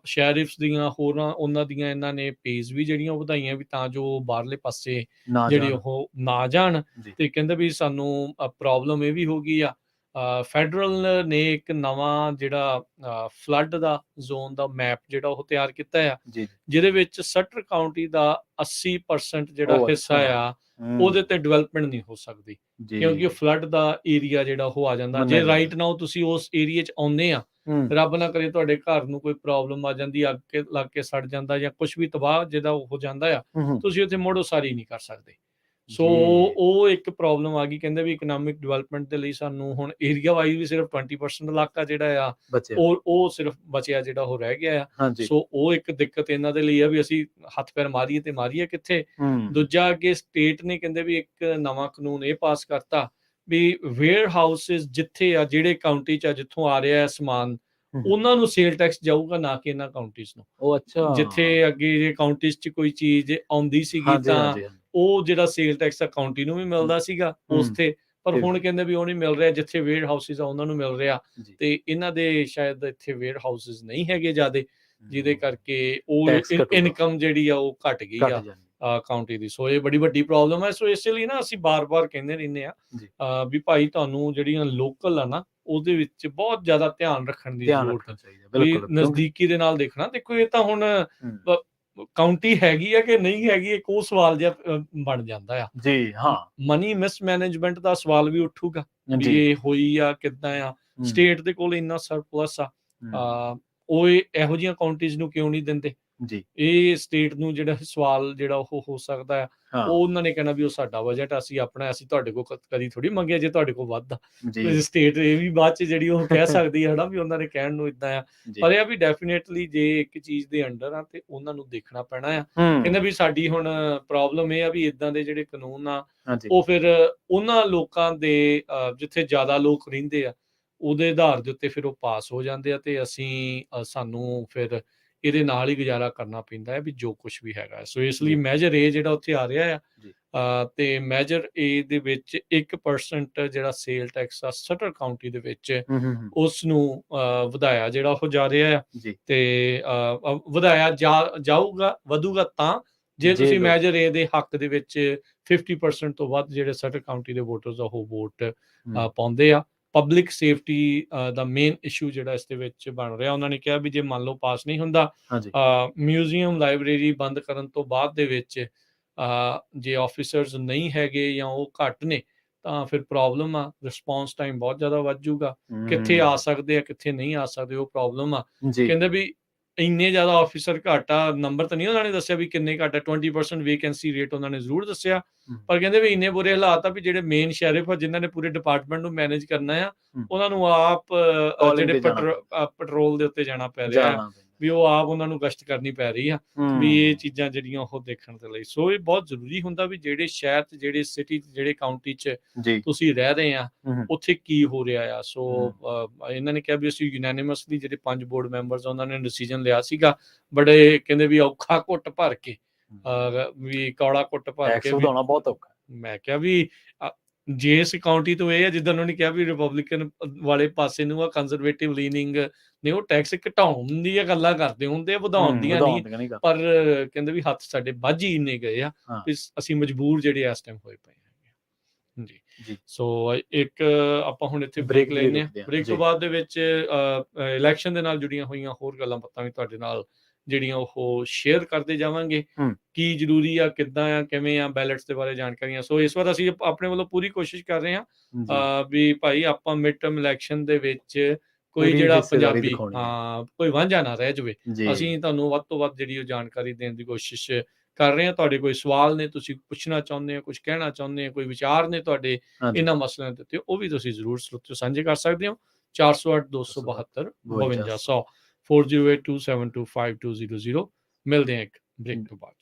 ਸ਼ੈਰਿਫਸ ਦੀਆਂ ਹੋਰਾਂ ਉਹਨਾਂ ਦੀਆਂ ਇਹਨਾਂ ਨੇ ਪੇਜ਼ ਵੀ ਜਿਹੜੀਆਂ ਉਹ ਵਧਾਈਆਂ ਵੀ ਤਾਂ ਜੋ ਬਾਹਰਲੇ ਪਾਸੇ ਜਿਹੜੇ ਉਹ ਨਾ ਜਾਣ। ਤੇ ਕਹਿੰਦੇ ਵੀ ਸਾਨੂੰ ਪ੍ਰੋਬਲਮ ਇਹ ਵੀ ਹੋ ਗਈ ਆ, ਫੈਡਰਲ ਨੇ ਇੱਕ ਨਵਾਂ ਜਿਹੜਾ ਫਲੱਡ ਦਾ ਜ਼ੋਨ ਦਾ ਮੈਪ ਜਿਹੜਾ ਉਹ ਤਿਆਰ ਕੀਤਾ ਆ, ਜਿਹਦੇ ਵਿੱਚ ਸਟਰ ਕਾਊਂਟੀ ਦਾ 80% ਜਿਹੜਾ ਹਿੱਸਾ ਆ ਉਹਦੇ ਤੇ ਡਿਵੈਲਪਮੈਂਟ ਨਹੀਂ ਹੋ ਸਕਦੀ, ਕਿਉਂਕਿ ਉਹ ਫਲੱਡ ਦਾ ਏਰੀਆ ਜਿਹੜਾ ਉਹ ਆ ਜਾਂਦਾ। ਜੇ ਰਾਈਟ ਨਾਓ ਤੁਸੀਂ ਉਸ ਏਰੀਆ 'ਚ ਆਉਂਦੇ ਆ, ਰੱਬ ਨਾ ਕਰੇ ਤੁਹਾਡੇ ਘਰ ਨੂੰ ਕੋਈ ਪ੍ਰੋਬਲਮ ਆ ਜਾਂਦੀ, ਅੱਗ ਕੇ ਲੱਗ ਕੇ ਸੜ ਜਾਂਦਾ ਜਾਂ ਕੁਛ ਵੀ ਤਬਾਹ ਜਿਹਦਾ ਹੋ ਜਾਂਦਾ ਆ, ਤੁਸੀਂ ਉੱਥੇ ਮੁੜ ਉਸਾਰੀ ਨਹੀਂ ਕਰ ਸਕਦੇ। ਸੋ ਉਹ ਇੱਕ ਪ੍ਰੋਬਲਮ ਆ ਗਈ। ਕਹਿੰਦੇ ਵੀ ਇਕਨੋਮਿਕ ਡਿਵੈਲਪਮੈਂਟ ਦੇ ਲਈ ਸਾਨੂੰ ਹੁਣ ਏਰੀਆ ਵਾਈਜ਼ ਵੀ ਸਿਰਫ 20% ਇਲਾਕਾ ਜਿਹੜਾ ਆ ਉਹ ਸਿਰਫ ਬਚਿਆ, ਜਿਹੜਾ ਉਹ ਰਹਿ ਗਿਆ ਆ। ਸੋ ਉਹ ਇੱਕ ਦਿੱਕਤ ਇਹਨਾਂ ਦੇ ਲਈ ਆ ਵੀ ਅਸੀਂ ਹੱਥ ਪੈਰ ਮਾਰੀਏ ਤੇ ਮਾਰੀਏ ਕਿੱਥੇ। ਦੂਜਾ ਅੱਗੇ ਸਟੇਟ ਨੇ ਕਹਿੰਦੇ ਵੀ ਇੱਕ ਨਵਾਂ ਕਾਨੂੰਨ ਇਹ ਪਾਸ ਕਰਤਾ ਵੀ ਵੇਅਰ ਹਾਊਸਿਸ ਜਿੱਥੇ ਆ, ਜਿਹੜੇ ਕਾਊਂਟੀ 'ਚ ਆ ਜਿੱਥੋਂ ਆ ਰਿਹਾ ਸਮਾਨ, ਉਹਨਾਂ ਨੂੰ ਸੇਲ ਟੈਕਸ ਜਾਊਗਾ, ਨਾ ਕਿ ਇਹਨਾਂ ਕਾਊਂਟੀਜ਼ ਨੂੰ। ਜਿੱਥੇ ਅੱਗੇ ਜੇ ਕਾਊਂਟੀਜ਼ 'ਚ ਕੋਈ ਚੀਜ਼ ਆਉਂਦੀ ਸੀਗੀ ਤਾਂ ਉਹ ਜਿਹੜਾ ਸੇਲ ਟੈਕਸ ਆ ਕਾਊਂਟੀ ਨੂੰ ਵੀ ਮਿਲਦਾ ਸੀਗਾ ਉਸ ਤੇ, ਪਰ ਹੁਣ ਕਹਿੰਦੇ ਵੀ ਉਹ ਨਹੀਂ ਮਿਲ ਰਿਹਾ। ਜਿੱਥੇ ਵੇਅਰ ਹਾਊਸਿਸ ਆ ਉਹਨਾਂ ਨੂੰ ਮਿਲ ਰਿਹਾ, ਤੇ ਇਹਨਾਂ ਦੇ ਸ਼ਾਇਦ ਇੱਥੇ ਵੇਅਰ ਹਾਊਸਿਸ ਨਹੀਂ ਹੈਗੇ ਜ਼ਿਆਦੇ, ਜਿਹਦੇ ਕਰਕੇ ਉਹ ਇਨਕਮ ਜਿਹੜੀ ਆ ਉਹ ਘਟ ਗਈ ਆ ਕਾਊਂਟੀ ਦੀ। ਸੋ ਇਹ ਬੜੀ ਵੱਡੀ ਪ੍ਰੋਬਲਮ ਹੈ। ਸੋ ਇਸੇ ਲਈ ਨਾ ਅਸੀਂ ਬਾਰ-ਬਾਰ ਕਹਿੰਦੇ ਰਹਿੰਦੇ ਆ ਵੀ ਭਾਈ ਤੁਹਾਨੂੰ ਜਿਹੜੀਆਂ ਲੋਕਲ ਆ ਨਾ ਉਹਦੇ ਵਿੱਚ ਬਹੁਤ ਜ਼ਿਆਦਾ ਧਿਆਨ ਰੱਖਣ ਦੀ ਜ਼ਰੂਰਤ ਹੈ, ਵੀ ਨਜ਼ਦੀਕੀ ਦੇ ਨਾਲ ਦੇਖਣਾ। ਦੇਖੋ ਇਹ ਤਾਂ ਹੁਣ ਕਾਉਂਟੀ ਹੈਗੀ ਆ ਕਿ ਨਹੀਂ ਹੈਗੀ, ਇੱਕ ਉਹ ਸਵਾਲ ਜਿਹਾ ਬਣ ਜਾਂਦਾ ਆ। ਜੀ ਹਾਂ ਮਨੀ ਮਿਸਮੈਨੇਜਮੈਂਟ ਦਾ ਸਵਾਲ ਵੀ ਉੱਠੂਗਾ ਵੀ ਜੀ ਇਹ ਹੋਈ ਆ ਕਿੱਦਾਂ ਆ। ਸਟੇਟ ਦੇ ਕੋਲ ਇੰਨਾ ਸਰਪਲਸ ਆ, ਉਹ ਇਹੋ ਜਿਹੀਆਂ ਕਾਉਂਟੀਜ਼ ਨੂੰ ਕਿਉਂ ਨਹੀਂ ਦਿੰਦੇ? ਜੀ ਇਹ ਸਟੇਟ ਨੂੰ ਜਿਹੜਾ ਸਵਾਲ ਜਿਹੜਾ ਉਹ ਹੋ ਸਕਦਾ ਆ, ਉਹ ਉਹਨਾਂ ਨੇ ਕਹਿਣਾ ਵੀ ਉਹ ਸਾਡਾ ਬਜਟ, ਅਸੀਂ ਆਪਣਾ, ਅਸੀਂ ਤੁਹਾਡੇ ਕੋਲ ਕਦੀ ਥੋੜੀ ਮੰਗਿਆ ਜੇ ਤੁਹਾਡੇ ਕੋਲ ਵੱਧਦਾ। ਸਟੇਟ ਇਹ ਵੀ ਬਾਅਦ ਚ ਜਿਹੜੀ ਉਹ ਕਹਿ ਸਕਦੀ ਹੈ ਹਨਾ ਵੀ ਉਹਨਾਂ ਨੇ ਕਹਿਣ ਨੂੰ ਇਦਾਂ ਆ। ਪਰ ਇਹ ਵੀ ਡੈਫੀਨੇਟਲੀ ਜੇ ਇੱਕ ਚੀਜ਼ ਦੇ ਅੰਡਰ ਆ ਤੇ ਉਹਨਾਂ ਨੂੰ ਦੇਖਣਾ ਪੈਣਾ ਆ। ਕਹਿੰਦੇ ਵੀ ਸਾਡੀ ਹੁਣ ਪ੍ਰੋਬਲਮ ਇਹ ਆ ਵੀ ਇਦਾਂ ਦੇ ਜਿਹੜੇ ਕਾਨੂੰਨ ਆ ਉਹ ਫਿਰ ਉਹਨਾਂ ਲੋਕਾਂ ਦੇ ਜਿੱਥੇ ਜ਼ਿਆਦਾ ਲੋਕ ਰਹਿੰਦੇ ਆ ਉਹਦੇ ਆਧਾਰ ਦੇ ਉੱਤੇ ਫਿਰ ਉਹ ਪਾਸ ਹੋ ਜਾਂਦੇ ਆ, ਤੇ ਸਾਨੂੰ ਫਿਰ ਇਹਦੇ ਨਾਲ ਹੀ ਗੁਜ਼ਾਰਾ ਕਰਨਾ ਪੈਂਦਾ ਹੈ ਵੀ ਜੋ ਕੁਛ ਵੀ ਹੈਗਾ। ਸੋ ਇਸ ਲਈ ਮੈਜਰ ਏ ਜਿਹੜਾ ਉੱਥੇ ਆ ਰਿਹਾ ਆ, ਤੇ ਮੈਜਰ ਏ ਦੇ ਵਿੱਚ 1% ਜਿਹੜਾ ਸੇਲ ਟੈਕਸ ਆ ਸਟਰ ਕਾਉਂਟੀ ਦੇ ਵਿੱਚ ਉਸ ਨੂੰ ਵਧਾਇਆ ਜਿਹੜਾ ਉਹ ਜਾ ਰਿਹਾ ਆ, ਤੇ ਵਧਾਇਆ ਵਧੂਗਾ ਤਾਂ ਜੇ ਤੁਸੀਂ ਮੈਜਰ ਏ ਦੇ ਹੱਕ ਦੇ ਵਿੱਚ 50% ਤੋਂ ਵੱਧ ਜਿਹੜੇ ਸਟਰ ਕਾਉਂਟੀ ਦੇ ਵੋਟਰਸ ਆ ਉਹ ਵੋਟ ਪਾਉਂਦੇ ਆ। ਪਬਲਿਕ ਸੇਫਟੀ ਦਾ ਮੇਨ ਇਸ਼ੂ ਜਿਹੜਾ ਇਸ ਦੇ ਵਿੱਚ ਬਣ ਰਿਹਾ। ਉਹਨਾਂ ਨੇ ਕਿਹਾ ਵੀ ਜੇ ਮੰਨ ਲਓ ਪਾਸ ਨਹੀਂ ਹੁੰਦਾ, ਮਿਊਜ਼ੀਅਮ ਲਾਇਬ੍ਰੇਰੀ ਬੰਦ ਕਰਨ ਤੋਂ ਬਾਅਦ ਦੇ ਵਿੱਚ ਜੇ ਆਫਿਸਰਸ ਨਹੀਂ ਹੈਗੇ ਜਾਂ ਉਹ ਘੱਟ ਨੇ ਤਾਂ ਫਿਰ ਪ੍ਰੋਬਲਮ ਆ, ਰਿਸਪੌਂਸ ਟਾਈਮ ਬਹੁਤ ਜ਼ਿਆਦਾ ਵੱਧ ਜਾਊਗਾ। ਕਿੱਥੇ ਆ ਸਕਦੇ ਆ ਕਿੱਥੇ ਨਹੀਂ ਆ ਸਕਦੇ ਉਹ ਪ੍ਰੋਬਲਮ ਆ। ਕਹਿੰਦੇ ਵੀ ਇੰਨੇ ਜ਼ਿਆਦਾ ਆਫਿਸਰ ਘੱਟ ਆ, ਨੰਬਰ ਤਾਂ ਨਹੀਂ ਉਹਨਾਂ ਨੇ ਦੱਸਿਆ ਵੀ ਕਿੰਨੇ ਘੱਟ ਆ, 20% ਵੇਕੈਂਸੀ ਰੇਟ ਉਹਨਾਂ ਨੇ ਜ਼ਰੂਰ ਦੱਸਿਆ, ਪਰ ਕਹਿੰਦੇ ਵੀ ਇੰਨੇ ਬੁਰੇ ਹਾਲਾਤ ਆ ਵੀ ਜਿਹੜੇ ਮੇਨ ਸ਼ੈਰਿਫ ਆ ਜਿਨ੍ਹਾਂ ਨੇ ਪੂਰੇ ਡਿਪਾਰਟਮੈਂਟ ਨੂੰ ਮੈਨੇਜ ਕਰਨਾ ਆ, ਉਹਨਾਂ ਨੂੰ ਆਪ ਜਿਹੜੇ ਪੈਟਰੋਲ ਦੇ ਉੱਤੇ ਜਾਣਾ ਪੈ ਰਿਹਾ ਆ, ਵੀ ਉਹ ਆਪ ਉਹਨਾਂ ਨੂੰ ਗਸ਼ਤ ਕਰਨੀ ਪੈ ਰਹੀ ਆ, ਵੀ ਇਹ ਚੀਜ਼ਾਂ ਜਿਹੜੀਆਂ ਉਹ ਦੇਖਣ ਦੇ ਲਈ। ਸੋ ਇਹ ਬਹੁਤ ਜ਼ਰੂਰੀ ਹੁੰਦਾ ਵੀ ਜਿਹੜੇ ਸ਼ਹਿਰ 'ਚ, ਜਿਹੜੇ ਸਿਟੀ 'ਚ, ਜਿਹੜੇ ਕਾਉਂਟੀ 'ਚ ਤੁਸੀਂ ਰਹਿ ਰਹੇ ਆ ਉੱਥੇ ਕੀ ਹੋ ਰਿਹਾ ਆ। ਸੋ ਇਹਨਾਂ ਨੇ ਕਿਹਾ ਵੀ ਅਸੀਂ ਯੂਨੈਨਿਮਸਲੀ ਜਿਹੜੇ 5 ਬੋਰਡ ਮੈਂਬਰਸ ਉਹਨਾਂ ਨੇ ਡਿਸੀਜਨ ਲਿਆ ਸੀਗਾ, ਬੜੇ ਕਹਿੰਦੇ ਵੀ ਔਖਾ ਘੁੱਟ ਭਰ ਕੇ, ਵੀ ਕੌੜਾ ਘੁੱਟ ਭਰ ਕੇ ਵਧਾਉਣਾ ਬਹੁਤ ਔਖਾ। ਮੈਂ ਕਿਹਾ ਵੀ ਜੇ ਇਸ ਕਾਉਂਟੀ ਤੋਂ ਇਹ ਆ ਜਿੱਦਾਂ ਉਹਨਾਂ ਨੇ ਕਿਹਾ ਵੀ ਰਿਪਬਲਿਕਨ ਵਾਲੇ ਪਾਸੇ ਨੂੰ ਆ, ਕੰਜ਼ਰਵੇਟਿਵ ਲੀਨਿੰਗ ਨੇ, ਉਹ ਟੈਕਸ ਘਟਾਉਣ ਦੀਆਂ ਗੱਲਾਂ ਕਰਦੇ ਹੁੰਦੇ ਆ, ਵਧਾਉਣ ਦੀਆਂ ਨਹੀਂ। ਪਰ ਕਹਿੰਦੇ ਵੀ ਹੱਥ ਸਾਡੇ ਵੱਜ ਹੀ ਇੰਨੇ ਗਏ ਆ ਵੀ ਅਸੀਂ ਮਜਬੂਰ ਜਿਹੜੇ ਇਸ ਟਾਈਮ ਹੋਏ ਪਏ ਹੈਗੇ ਜੀ। ਸੋ ਇੱਕ ਆਪਾਂ ਹੁਣ ਇੱਥੇ ਬ੍ਰੇਕ ਲੈਂਦੇ ਹਾਂ। ਬ੍ਰੇਕ ਤੋਂ ਬਾਅਦ ਦੇ ਵਿੱਚ ਇਲੈਕਸ਼ਨ ਦੇ ਨਾਲ ਜੁੜੀਆਂ ਹੋਈਆਂ ਹੋਰ ਗੱਲਾਂ ਬਾਤਾਂ ਵੀ ਤੁਹਾਡੇ ਨਾਲ ਜਿਹੜੀਆਂ ਉਹ ਸ਼ੇਅਰ ਕਰਦੇ ਜਾਵਾਂਗੇ, ਕੀ ਜ਼ਰੂਰੀ ਆ, ਕਿੱਦਾਂ ਆ, ਕਿਵੇਂ ਆ, ਬੈਲਟਸ ਦੇ ਬਾਰੇ ਜਾਣਕਾਰੀਆਂ। ਸੋ ਇਸ ਵਾਰ ਅਸੀਂ ਆਪਣੇ ਵੱਲੋਂ ਪੂਰੀ ਕੋਸ਼ਿਸ਼ ਕਰ ਰਹੇ ਹਾਂ ਵੀ ਭਾਈ ਆਪਾਂ ਮਿਡ ਟਰਮ ਇਲੈਕਸ਼ਨ ਦੇ ਵਿੱਚ ਕੋਈ ਜਿਹੜਾ ਪੰਜਾਬੀ ਕੋਈ ਵਾਂਝਾ ਨਾ ਰਹਿ ਜਾਵੇ। ਅਸੀਂ ਤੁਹਾਨੂੰ ਵੱਧ ਤੋਂ ਵੱਧ ਜਿਹੜੀ ਉਹ ਜਾਣਕਾਰੀ ਦੇਣ ਦੀ ਕੋਸ਼ਿਸ਼ ਕਰ ਰਹੇ ਹਾਂ। ਤੁਹਾਡੇ ਕੋਈ ਸਵਾਲ ਨੇ, ਤੁਸੀਂ ਪੁੱਛਣਾ ਚਾਹੁੰਦੇ ਹੋ, ਕੁਝ ਕਹਿਣਾ ਚਾਹੁੰਦੇ ਹੋ, ਕੋਈ ਵਿਚਾਰ ਨੇ ਤੁਹਾਡੇ ਇਹਨਾਂ ਮਸਲਿਆਂ ਦੇ ਉੱਤੇ, ਉਹ ਵੀ ਤੁਸੀਂ ਜ਼ਰੂਰ ਸਰੋਤਿਓ ਸਾਂਝੇ ਕਰ ਸਕਦੇ ਹੋ। 408 272 5200 4082725200। ਮਿਲਦੇ ਹਾਂ ਇੱਕ ਬ੍ਰੇਕ ਤੋਂ ਬਾਅਦ।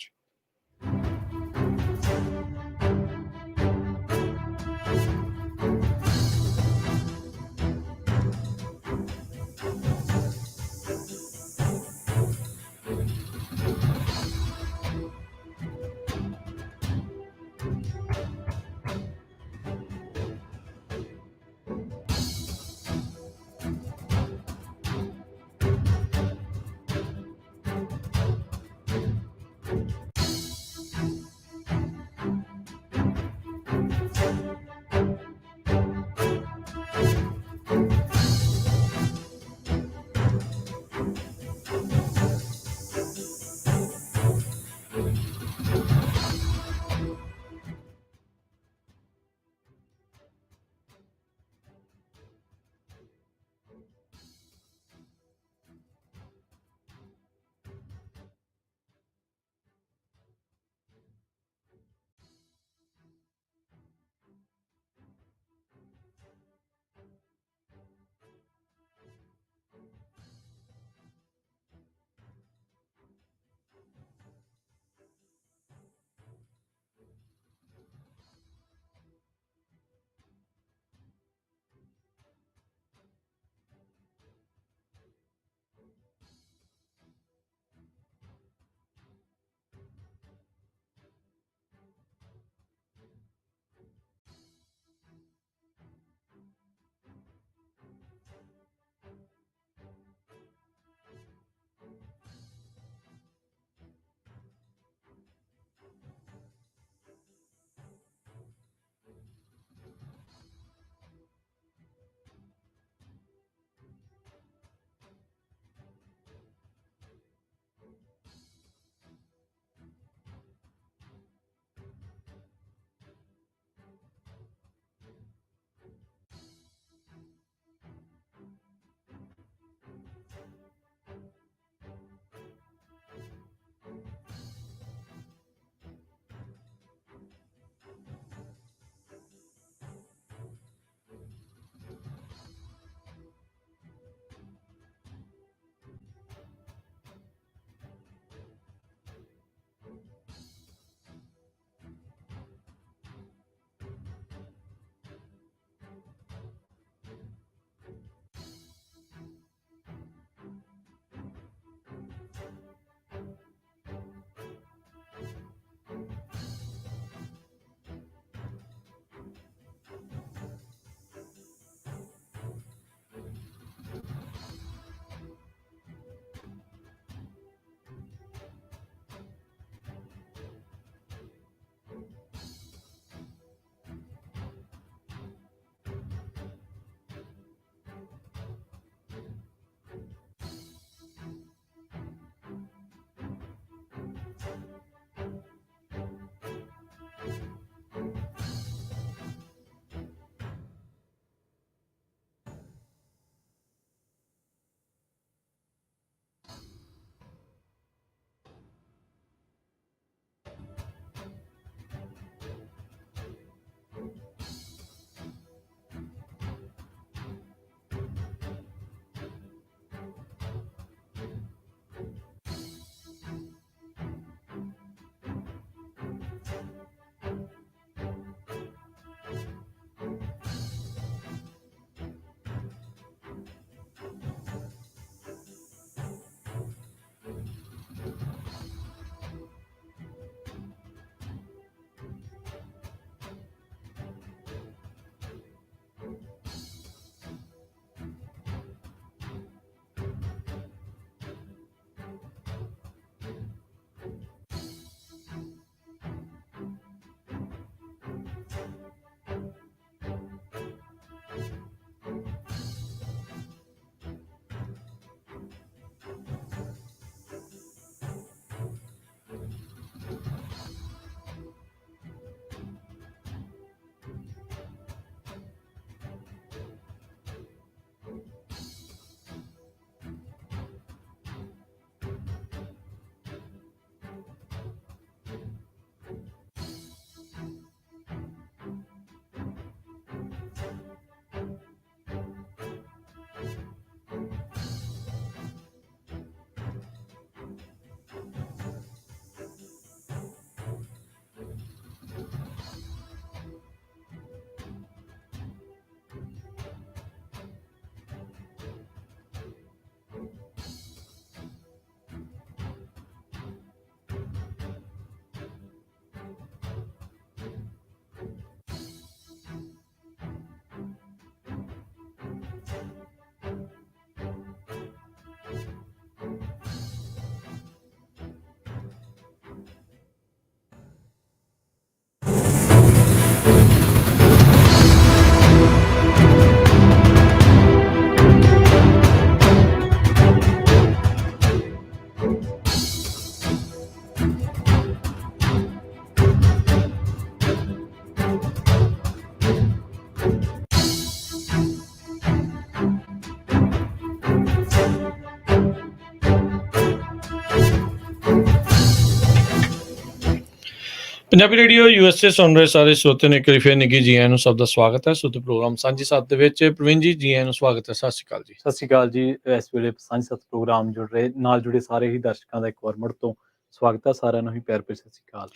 ਪੰਜਾਬੀ ਰੇਡੀਓ USA ਸੁਣ ਰਹੇ ਸਾਰੇ ਸਰੋਤਿਆਂ ਨੂੰ ਇੱਕ ਵਾਰੀ ਫਿਰ ਨਿੱਘੀ ਜੀ ਆਇਆਂ ਨੂੰ ਸਭ ਦਾ ਸਵਾਗਤ ਹੈ। ਸੋ ਤੇ ਪ੍ਰੋਗਰਾਮ ਸਾਂਝੀ ਸੱਤ ਦੇ ਵਿੱਚ ਪ੍ਰਵੀਨ ਜੀ ਆਇਆਂ ਨੂੰ ਸਵਾਗਤ ਹੈ। ਸਤਿ ਸ਼੍ਰੀ ਅਕਾਲ ਜੀ। ਸਤਿ ਸ਼੍ਰੀ ਅਕਾਲ ਜੀ। ਇਸ ਵੇਲੇ ਸਾਂਝੀ ਸੱਤ ਪ੍ਰੋਗਰਾਮ ਨਾਲ ਜੁੜੇ ਸਾਰੇ ਹੀ ਦਰਸ਼ਕਾਂ ਦਾ ਇੱਕ ਵਾਰ ਮੁੜ ਤੋਂ ਸਵਾਗਤ ਹੈ। ਸਾਰਿਆਂ ਨੂੰ ਹੀ ਪਿਆਰ ਭਰੀ ਸਤਿ ਸ਼੍ਰੀ ਅਕਾਲ।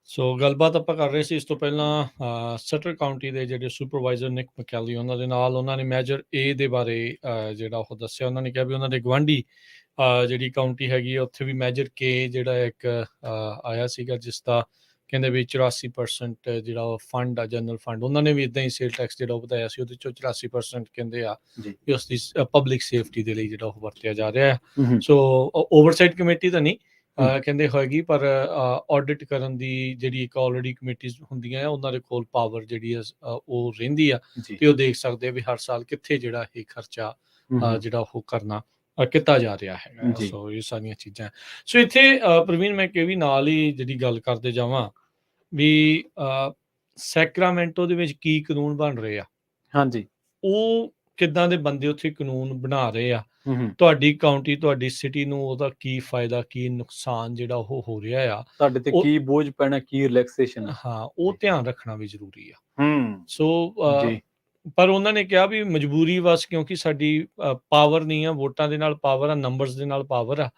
ਸੋ ਗੱਲਬਾਤ ਆਪਾਂ ਕਰ ਰਹੇ ਸੀ ਇਸ ਤੋਂ ਪਹਿਲਾਂ ਸਟਰ ਕਾਊਂਟੀ ਦੇ ਜਿਹੜੇ ਸੁਪਰਵਾਈਜ਼ਰ ਨਿਕ ਮਕੈਲੀ ਉਹਨਾਂ ਦੇ ਨਾਲ ਉਹਨਾਂ ਨੇ ਮੈਜਰ ਏ ਦੇ ਬਾਰੇ ਜਿਹੜਾ ਉਹ ਦੱਸਿਆ। ਉਹਨਾਂ ਨੇ ਕਿਹਾ ਵੀ ਉਹਨਾਂ ਦੇ ਗਵਾਂਢੀ ਜਿਹੜੀ ਕਾਊਂਟੀ ਹੈਗੀ ਆ ਉੱਥੇ ਵੀ ਮੈਜਰ ਕੇ ਜਿਹੜਾ ਇੱਕ ਆਇਆ ਸੀਗਾ, ਜਿਸ ਦਾ ਕਹਿੰਦੇ ਵੀ 84% ਜਿਹੜਾ ਉਹ ਫੰਡ ਆ, ਜਨਰਲ ਫੰਡ, ਉਹਨਾਂ ਨੇ ਵੀ ਇੱਦਾਂ ਹੀ ਸੇਲ ਟੈਕਸ ਜਿਹੜਾ ਉਹ ਵਧਾਇਆ ਸੀ। ਉਹਦੇ ਚੋਂ 84% ਕਹਿੰਦੇ ਆ ਵੀ ਉਸ ਦੀ ਪਬਲਿਕ ਸੇਫਟੀ ਦੇ ਲਈ ਜਿਹੜਾ ਉਹ ਵਰਤਿਆ ਜਾ ਰਿਹਾ ਹੈ। ਸੋ ਓਵਰਸਾਈਟ ਕਮੇਟੀ ਤਾਂ ਨਹੀਂ ਕਹਿੰਦੇ ਹੋਏਗੀ, ਪਰ ਆਡਿਟ ਕਰਨ ਦੀ ਜਿਹੜੀ ਇੱਕ ਆਲਰੇਡੀ ਕਮੇਟੀਜ਼ ਹੁੰਦੀਆਂ ਆ ਉਹਨਾਂ ਦੇ ਕੋਲ ਪਾਵਰ ਜਿਹੜੀ ਆ ਉਹ ਰਹਿੰਦੀ ਆ, ਤੇ ਉਹ ਦੇਖ ਸਕਦੇ ਆ ਵੀ ਹਰ ਸਾਲ ਕਿੱਥੇ ਜਿਹੜਾ ਇਹ ਖਰਚਾ ਜਿਹੜਾ ਉਹ ਕਰਨਾ ਕੀਤਾ ਜਾ ਰਿਹਾ ਹੈਗਾ। ਸੋ ਇਹ ਸਾਰੀਆਂ ਚੀਜ਼ਾਂ। ਸੋ ਇੱਥੇ ਪ੍ਰਵੀਨ ਮੈਂ ਕਿ ਵੀ ਨਾਲ ਹੀ ਜਿਹੜੀ ਗੱਲ ਕਰਦੇ ਜਾਵਾਂ ਵੀ ਸੈਕਰਾਮੈਂਟੋ ਦੇ ਵਿੱਚ ਕੀ ਕਾਨੂੰਨ ਬਣ ਰਹੇ ਆ, ਹਾਂਜੀ, ਉਹ ਕਿੱਦਾਂ ਦੇ ਬੰਦੇ ਉੱਥੇ ਕਾਨੂੰਨ ਬਣਾ ਰਹੇ ਆ, ਤੁਹਾਡੀ ਕਾਊਂਟੀ ਤੁਹਾਡੀ ਸਿਟੀ ਨੂੰ ਉਹਦਾ ਕੀ ਫਾਇਦਾ ਕੀ ਨੁਕਸਾਨ ਜਿਹੜਾ ਉਹ ਹੋ ਰਿਹਾ ਆ, ਤੁਹਾਡੇ ਤੇ ਕੀ ਬੋਝ ਪੈਣਾ, ਕੀ ਰਿਲੈਕਸੇਸ਼ਨ, ਹਾਂ ਉਹ ਧਿਆਨ ਰੱਖਣਾ ਵੀ ਜ਼ਰੂਰੀ ਆ। ਸੋ ਜੀ ਪਰ ਉਹਨਾਂ ਨੇ ਕਿਹਾ ਵੀ ਮਜਬੂਰੀ ਵਸ, ਕਿਉਂਕਿ ਸਾਡੀ ਪਾਵਰ ਨਹੀਂ ਆ, ਵੋਟਾਂ ਦੇ ਨਾਲ ਪਾਵਰ ਆ, ਨੰਬਰਸ ਦੇ ਨਾਲ ਪਾਵਰ ਆ,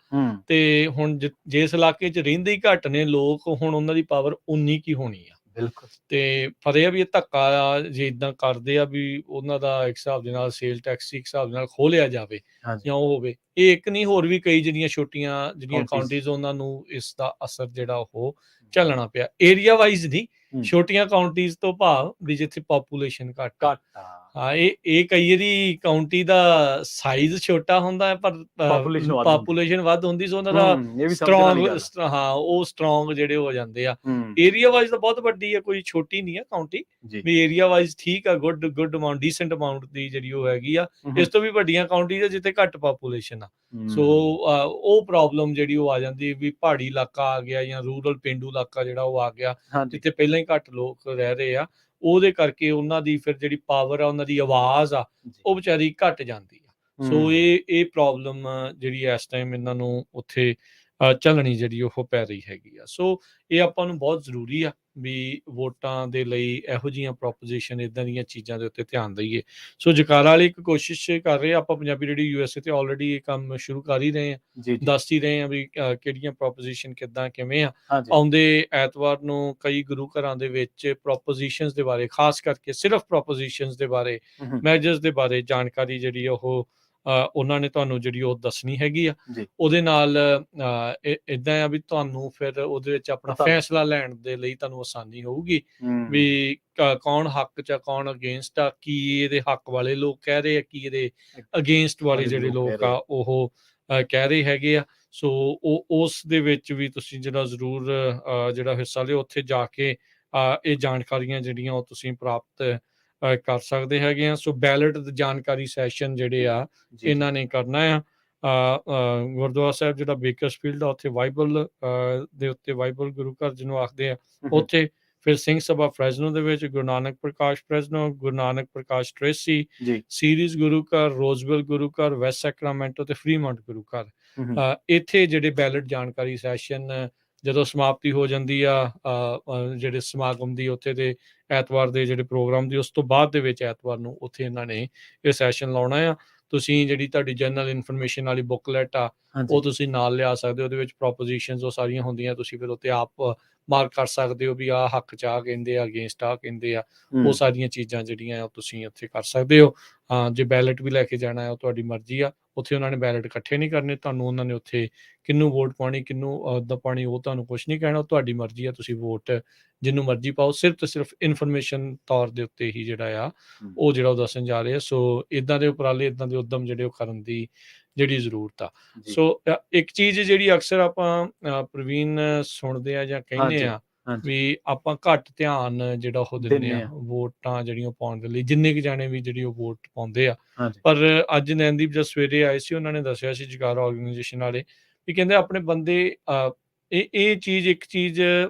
ਤੇ ਹੁਣ ਜਿਸ ਇਲਾਕੇ 'ਚ ਰਹਿੰਦੇ ਹੀ ਘੱਟ ਨੇ ਲੋਕ, ਹੁਣ ਉਹਨਾਂ ਦੀ ਪਾਵਰ ਉਨੀ ਕੀ ਹੋਣੀ ਆ। ਬਿਲਕੁਲ। ਤੇ ਪਰ ਇਹ ਆ ਵੀ ਇਹ ਧੱਕਾ ਆ ਜੇ ਇਦਾਂ ਕਰਦੇ ਆ ਵੀ ਉਹਨਾਂ ਦਾ ਇੱਕ ਹਿਸਾਬ ਦੇ ਨਾਲ ਸੇਲ ਟੈਕਸ ਇੱਕ ਹਿਸਾਬ ਦੇ ਨਾਲ ਖੋਲਿਆ ਜਾਵੇ ਜਾਂ ਉਹ ਹੋਵੇ। ਇਹ ਇੱਕ ਨਹੀਂ, ਹੋਰ ਵੀ ਕਈ ਜਿਹੜੀਆਂ ਛੋਟੀਆਂ ਜਿਹੜੀਆਂ ਕਾਊਂਟੀਜ਼ ਉਹਨਾਂ ਨੂੰ ਇਸ ਦਾ ਅਸਰ ਜਿਹੜਾ ਉਹ ਝੱਲਣਾ ਪਿਆ। ਏਰੀਆ ਵਾਈਜ਼ ਨਹੀਂ, ਛੋਟੀਆਂ ਕਾਊਂਟੀਜ਼ ਤੋਂ ਭਾਵ ਵੀ ਜਿੱਥੇ ਪਾਪੂਲੇਸ਼ਨ ਘੱਟ ਆ। ਹਾਂ, ਇਹ ਕਈ ਵਾਰੀ ਕਾਊਂਟੀ ਦਾ ਸਾਈਜ਼ ਛੋਟਾ ਹੁੰਦਾ ਹੈ ਪਰ ਪਾਪੂਲੇਸ਼ਨ ਵੱਧ ਹੁੰਦੀ, ਸੋ ਉਹਨਾਂ ਦਾ ਸਟਰੋਂਗ ਜਿਹੜੇ ਹੋ ਜਾਂਦੇ ਆ। ਏਰੀਆ ਵਾਈਜ਼ ਤਾਂ ਬਹੁਤ ਵੱਡੀ ਹੈ, ਕੋਈ ਛੋਟੀ ਨਹੀਂ ਹੈ ਕਾਊਂਟੀ ਵੀ। ਏਰੀਆ ਵਾਈਜ਼ ਠੀਕ ਆ, ਗੁੱਡ ਅਮਾਉਂਟ, ਡੀਸੈਂਟ ਅਮਾਉਂਟ ਦੀ ਜਿਹੜੀ ਉਹ ਹੈਗੀ ਆ। ਇਸ ਤੋਂ ਵੀ ਵੱਡੀਆਂ ਕਾਊਂਟੀਜ਼ ਆ ਜਿੱਥੇ ਘੱਟ ਪਾਪੂਲੇਸ਼ਨ ਆ। ਸੋ ਉਹ ਪ੍ਰੋਬਲਮ ਜਿਹੜੀ ਉਹ ਆ ਜਾਂਦੀ ਵੀ ਪਹਾੜੀ ਇਲਾਕਾ ਆ ਗਿਆ ਜਾਂ ਰੂਰਲ ਪੇਂਡੂ ਇਲਾਕਾ ਜਿਹੜਾ ਉਹ ਆ ਗਿਆ, ਜਿੱਥੇ ਪਹਿਲਾਂ ਹੀ ਘੱਟ ਲੋਕ ਰਹਿ ਰਹੇ ਆ, ਉਹਦੇ ਕਰਕੇ ਉਹਨਾਂ ਦੀ ਫਿਰ ਜਿਹੜੀ ਪਾਵਰ ਆ, ਉਹਨਾਂ ਦੀ ਆਵਾਜ਼ ਆ, ਉਹ ਵਿਚਾਰੀ ਘੱਟ ਜਾਂਦੀ ਆ। ਸੋ ਇਹ ਪ੍ਰੋਬਲਮ ਜਿਹੜੀ ਇਸ ਟਾਈਮ ਇਹਨਾਂ ਨੂੰ ਉੱਥੇ ਝੱਲਣੀ ਜਿਹੜੀ ਉਹ ਪੈ ਰਹੀ ਹੈਗੀ ਆ। ਸੋ ਇਹ ਆਪਾਂ ਨੂੰ ਬਹੁਤ ਜ਼ਰੂਰੀ ਆ ਵੀ ਵੋਟਾਂ ਦੇ ਲਈ ਇਹੋ ਜਿਹੀਆਂ ਪ੍ਰੋਪੋਜੀਸ਼ਨ, ਇੱਦਾਂ ਦੀਆਂ ਚੀਜ਼ਾਂ ਦੇ ਉੱਤੇ ਧਿਆਨ ਦਈਏ। ਸੋ ਜਕਾਰਾ ਵਾਲੀ ਇੱਕ ਕੋਸ਼ਿਸ਼ ਕਰ ਰਹੇ ਆਪਾਂ ਪੰਜਾਬੀ ਰੇਡੀਓ USA ਤੇ ਆਲਰੇਡੀ ਇਹ ਕੰਮ ਸ਼ੁਰੂ ਕਰ ਹੀ ਰਹੇ ਹਾਂ, ਦੱਸ ਹੀ ਰਹੇ ਹਾਂ ਵੀ ਕਿਹੜੀਆਂ ਪ੍ਰੋਪੋਜੀਸ਼ਨ ਕਿੱਦਾਂ ਕਿਵੇਂ ਆ। ਆਉਂਦੇ ਐਤਵਾਰ ਨੂੰ ਕਈ ਗੁਰੂ ਘਰਾਂ ਦੇ ਵਿੱਚ ਪ੍ਰੋਪੋਜੀਸ਼ਨਸ ਦੇ ਬਾਰੇ, ਖਾਸ ਕਰਕੇ ਸਿਰਫ ਪ੍ਰੋਪੋਜੀਸ਼ਨਸ ਦੇ ਬਾਰੇ, ਮੈਜਰਸ ਦੇ ਬਾਰੇ ਜਾਣਕਾਰੀ ਜਿਹੜੀ ਉਹ ਉਹਨਾਂ ਨੇ ਤੁਹਾਨੂੰ ਜਿਹੜੀ ਉਹ ਦੱਸਣੀ ਹੈਗੀ ਆ। ਉਹਦੇ ਨਾਲ ਏਦਾਂ ਆ ਵੀ ਤੁਹਾਨੂੰ ਫਿਰ ਉਹਦੇ ਵਿੱਚ ਆਪਣਾ ਫੈਸਲਾ ਲੈਣ ਦੇ ਲਈ ਤੁਹਾਨੂੰ ਆਸਾਨੀ ਹੋਊਗੀ ਵੀ ਕੌਣ ਹੱਕ 'ਚ ਆ, ਕੌਣ ਅਗੇਂਸਟ ਆ, ਕੀ ਇਹਦੇ ਹੱਕ ਵਾਲੇ ਲੋਕ ਕਹਿ ਰਹੇ ਆ, ਕੀ ਇਹਦੇ ਅਗੇਂਸਟ ਵਾਲੇ ਜਿਹੜੇ ਲੋਕ ਆ ਉਹ ਕਹਿ ਰਹੇ ਹੈਗੇ ਆ। ਸੋ ਉਸ ਦੇ ਵਿੱਚ ਵੀ ਤੁਸੀਂ ਜਿਹੜਾ ਜ਼ਰੂਰ ਜਿਹੜਾ ਹਿੱਸਾ ਲਿਓ, ਉੱਥੇ ਜਾ ਕੇ ਇਹ ਜਾਣਕਾਰੀਆਂ ਜਿਹੜੀਆਂ ਉਹ ਤੁਸੀਂ ਪ੍ਰਾਪਤ ਕਰ ਸਕਦੇ ਹੈਗੇ ਆ। ਸੋ ਬੈਲਟ ਜਾਣਕਾਰੀ ਸੈਸ਼ਨ ਜਿਹੜੇ ਆ ਇਹਨਾਂ ਨੇ ਕਰਨਾ ਆ। ਗੁਰਦੁਆਰਾ ਸਾਹਿਬ ਜਿਹੜਾ ਬੇਕਰਸਫੀਲਡ ਆ, ਉੱਥੇ ਬਾਈਬਲ ਦੇ ਉੱਤੇ, ਬਾਈਬਲ ਗੁਰੂ ਘਰ ਜਿਹਨੂੰ ਆਖਦੇ ਆ, ਉੱਥੇ ਫਿਰ ਸਿੰਘ ਸਭਾ ਫਰੈਜ਼ਨੋ ਦੇ ਵਿੱਚ, ਗੁਰੂ ਨਾਨਕ ਪ੍ਰਕਾਸ਼ ਫਰੈਜ਼ਨੋ, ਗੁਰੂ ਨਾਨਕ ਪ੍ਰਕਾਸ਼ ਟ੍ਰੇਸੀ, ਸੀਰੀਜ਼ ਗੁਰੂ ਘਰ, ਰੋਜ਼ਵਿਲ ਗੁਰੂ ਘਰ, ਵੈਸਟ ਸੈਕਰਾਮੈਂਟੋ ਤੇ ਫਰੀਮੌਂਟ ਗੁਰੂ ਘਰ। ਇੱਥੇ ਜਿਹੜੇ ਬੈਲਟ ਜਾਣਕਾਰੀ ਸੈਸ਼ਨ ਜਦੋਂ ਸਮਾਪਤੀ ਹੋ ਜਾਂਦੀ ਆ ਜਿਹੜੇ ਸਮਾਗਮ ਦੀ, ਉੱਥੇ ਦੇ ਐਤਵਾਰ ਦੇ ਜਿਹੜੇ ਪ੍ਰੋਗਰਾਮ ਦੀ, ਉਸ ਤੋਂ ਬਾਅਦ ਦੇ ਵਿੱਚ ਐਤਵਾਰ ਨੂੰ ਉੱਥੇ ਇਹਨਾਂ ਨੇ ਇਹ ਸੈਸ਼ਨ ਲਾਉਣਾ ਆ। ਤੁਸੀਂ ਜਿਹੜੀ ਤੁਹਾਡੀ ਜਨਰਲ ਇਨਫੋਰਮੇਸ਼ਨ ਵਾਲੀ ਬੁੱਕਲੈਟ ਆ ਉਹ ਤੁਸੀਂ ਨਾਲ ਲਿਆ ਸਕਦੇ ਹੋ। ਉਹਦੇ ਵਿੱਚ ਪ੍ਰੋਪੋਜੀਸ਼ਨਸ ਉਹ ਸਾਰੀਆਂ ਹੁੰਦੀਆਂ, ਤੁਸੀਂ ਫਿਰ ਉੱਤੇ ਆਪ ਮਾਰਕ ਕਰ ਸਕਦੇ ਹੋ ਵੀ ਆਹ ਹੱਕ 'ਚ ਆ ਕਹਿੰਦੇ ਆ, ਅਗੇਂਸਟ ਆ ਕਹਿੰਦੇ ਆ। ਉਹ ਸਾਰੀਆਂ ਚੀਜ਼ਾਂ ਜਿਹੜੀਆਂ ਉਹ ਤੁਸੀਂ ਉੱਥੇ ਕਰ ਸਕਦੇ ਹੋ। ਜੇ ਬੈਲਟ ਵੀ ਲੈ ਕੇ ਜਾਣਾ ਹੈ ਉਹ ਤੁਹਾਡੀ ਮਰਜ਼ੀ ਆ। ਉੱਥੇ ਉਹਨਾਂ ਨੇ ਬੈਲਟ ਇਕੱਠੇ ਨਹੀਂ ਕਰਨੇ, ਤੁਹਾਨੂੰ ਉਹਨਾਂ ਨੇ ਉੱਥੇ ਕਿਹਨੂੰ ਵੋਟ ਪਾਉਣੀ, ਕਿਹਨੂੰ ਅਹੁਦਾ ਪਾਉਣੀ, ਉਹ ਤੁਹਾਨੂੰ ਕੁਛ ਨਹੀਂ ਕਹਿਣਾ, ਉਹ ਤੁਹਾਡੀ ਮਰਜ਼ੀ ਆ। ਤੁਸੀਂ ਵੋਟ ਜਿਹਨੂੰ ਮਰਜ਼ੀ ਪਾਓ, ਸਿਰਫ ਤੇ ਸਿਰਫ ਇਨਫੋਰਮੇਸ਼ਨ ਤੌਰ ਦੇ ਉੱਤੇ ਹੀ ਜਿਹੜਾ ਆ ਉਹ ਜਿਹੜਾ ਉਹ ਦੱਸਣ ਜਾ ਰਹੇ ਆ। ਸੋ ਇੱਦਾਂ ਦੇ ਉਪਰਾਲੇ, ਇੱਦਾਂ ਦੇ ਉੱਦਮ ਜਿਹੜੇ ਉਹ ਕਰਨ ਦੀ ਜਿਹੜੀ ਜ਼ਰੂਰਤ ਆ। ਸੋ ਇੱਕ ਚੀਜ਼ ਜਿਹੜੀ ਅਕਸਰ ਆਪਾਂ ਪ੍ਰਵੀਨ ਸੁਣਦੇ ਆ ਜਾਂ ਕਹਿੰਦੇ ਆ ਵੀ ਆਪਾਂ ਘੱਟ ਧਿਆਨ ਜਿਹੜਾ ਉਹ ਦਿੰਦੇ ਆ ਵੋਟਾਂ ਜਿਹੜੀਆਂ ਪਾਉਣ ਦੇ ਲਈ, ਜਿੰਨੇ ਕੁ ਜਾਣੇ ਵੀ ਜਿਹੜੀ ਉਹ ਵੋਟ ਪਾਉਂਦੇ ਆ। ਪਰ ਅੱਜ ਨੈਨਦੀਪ ਜਦ ਸਵੇਰੇ ਆਏ ਸੀ, ਉਹਨਾਂ ਨੇ ਦੱਸਿਆ ਸੀ ਜਗਾਰਾ ਆਰਗੇਨਾਈਜੇਸ਼ਨ ਵਾਲੇ ਵੀ ਕਹਿੰਦੇ ਆਪਣੇ ਬੰਦੇ ਇਹ ਚੀਜ਼, ਇੱਕ ਚੀਜ਼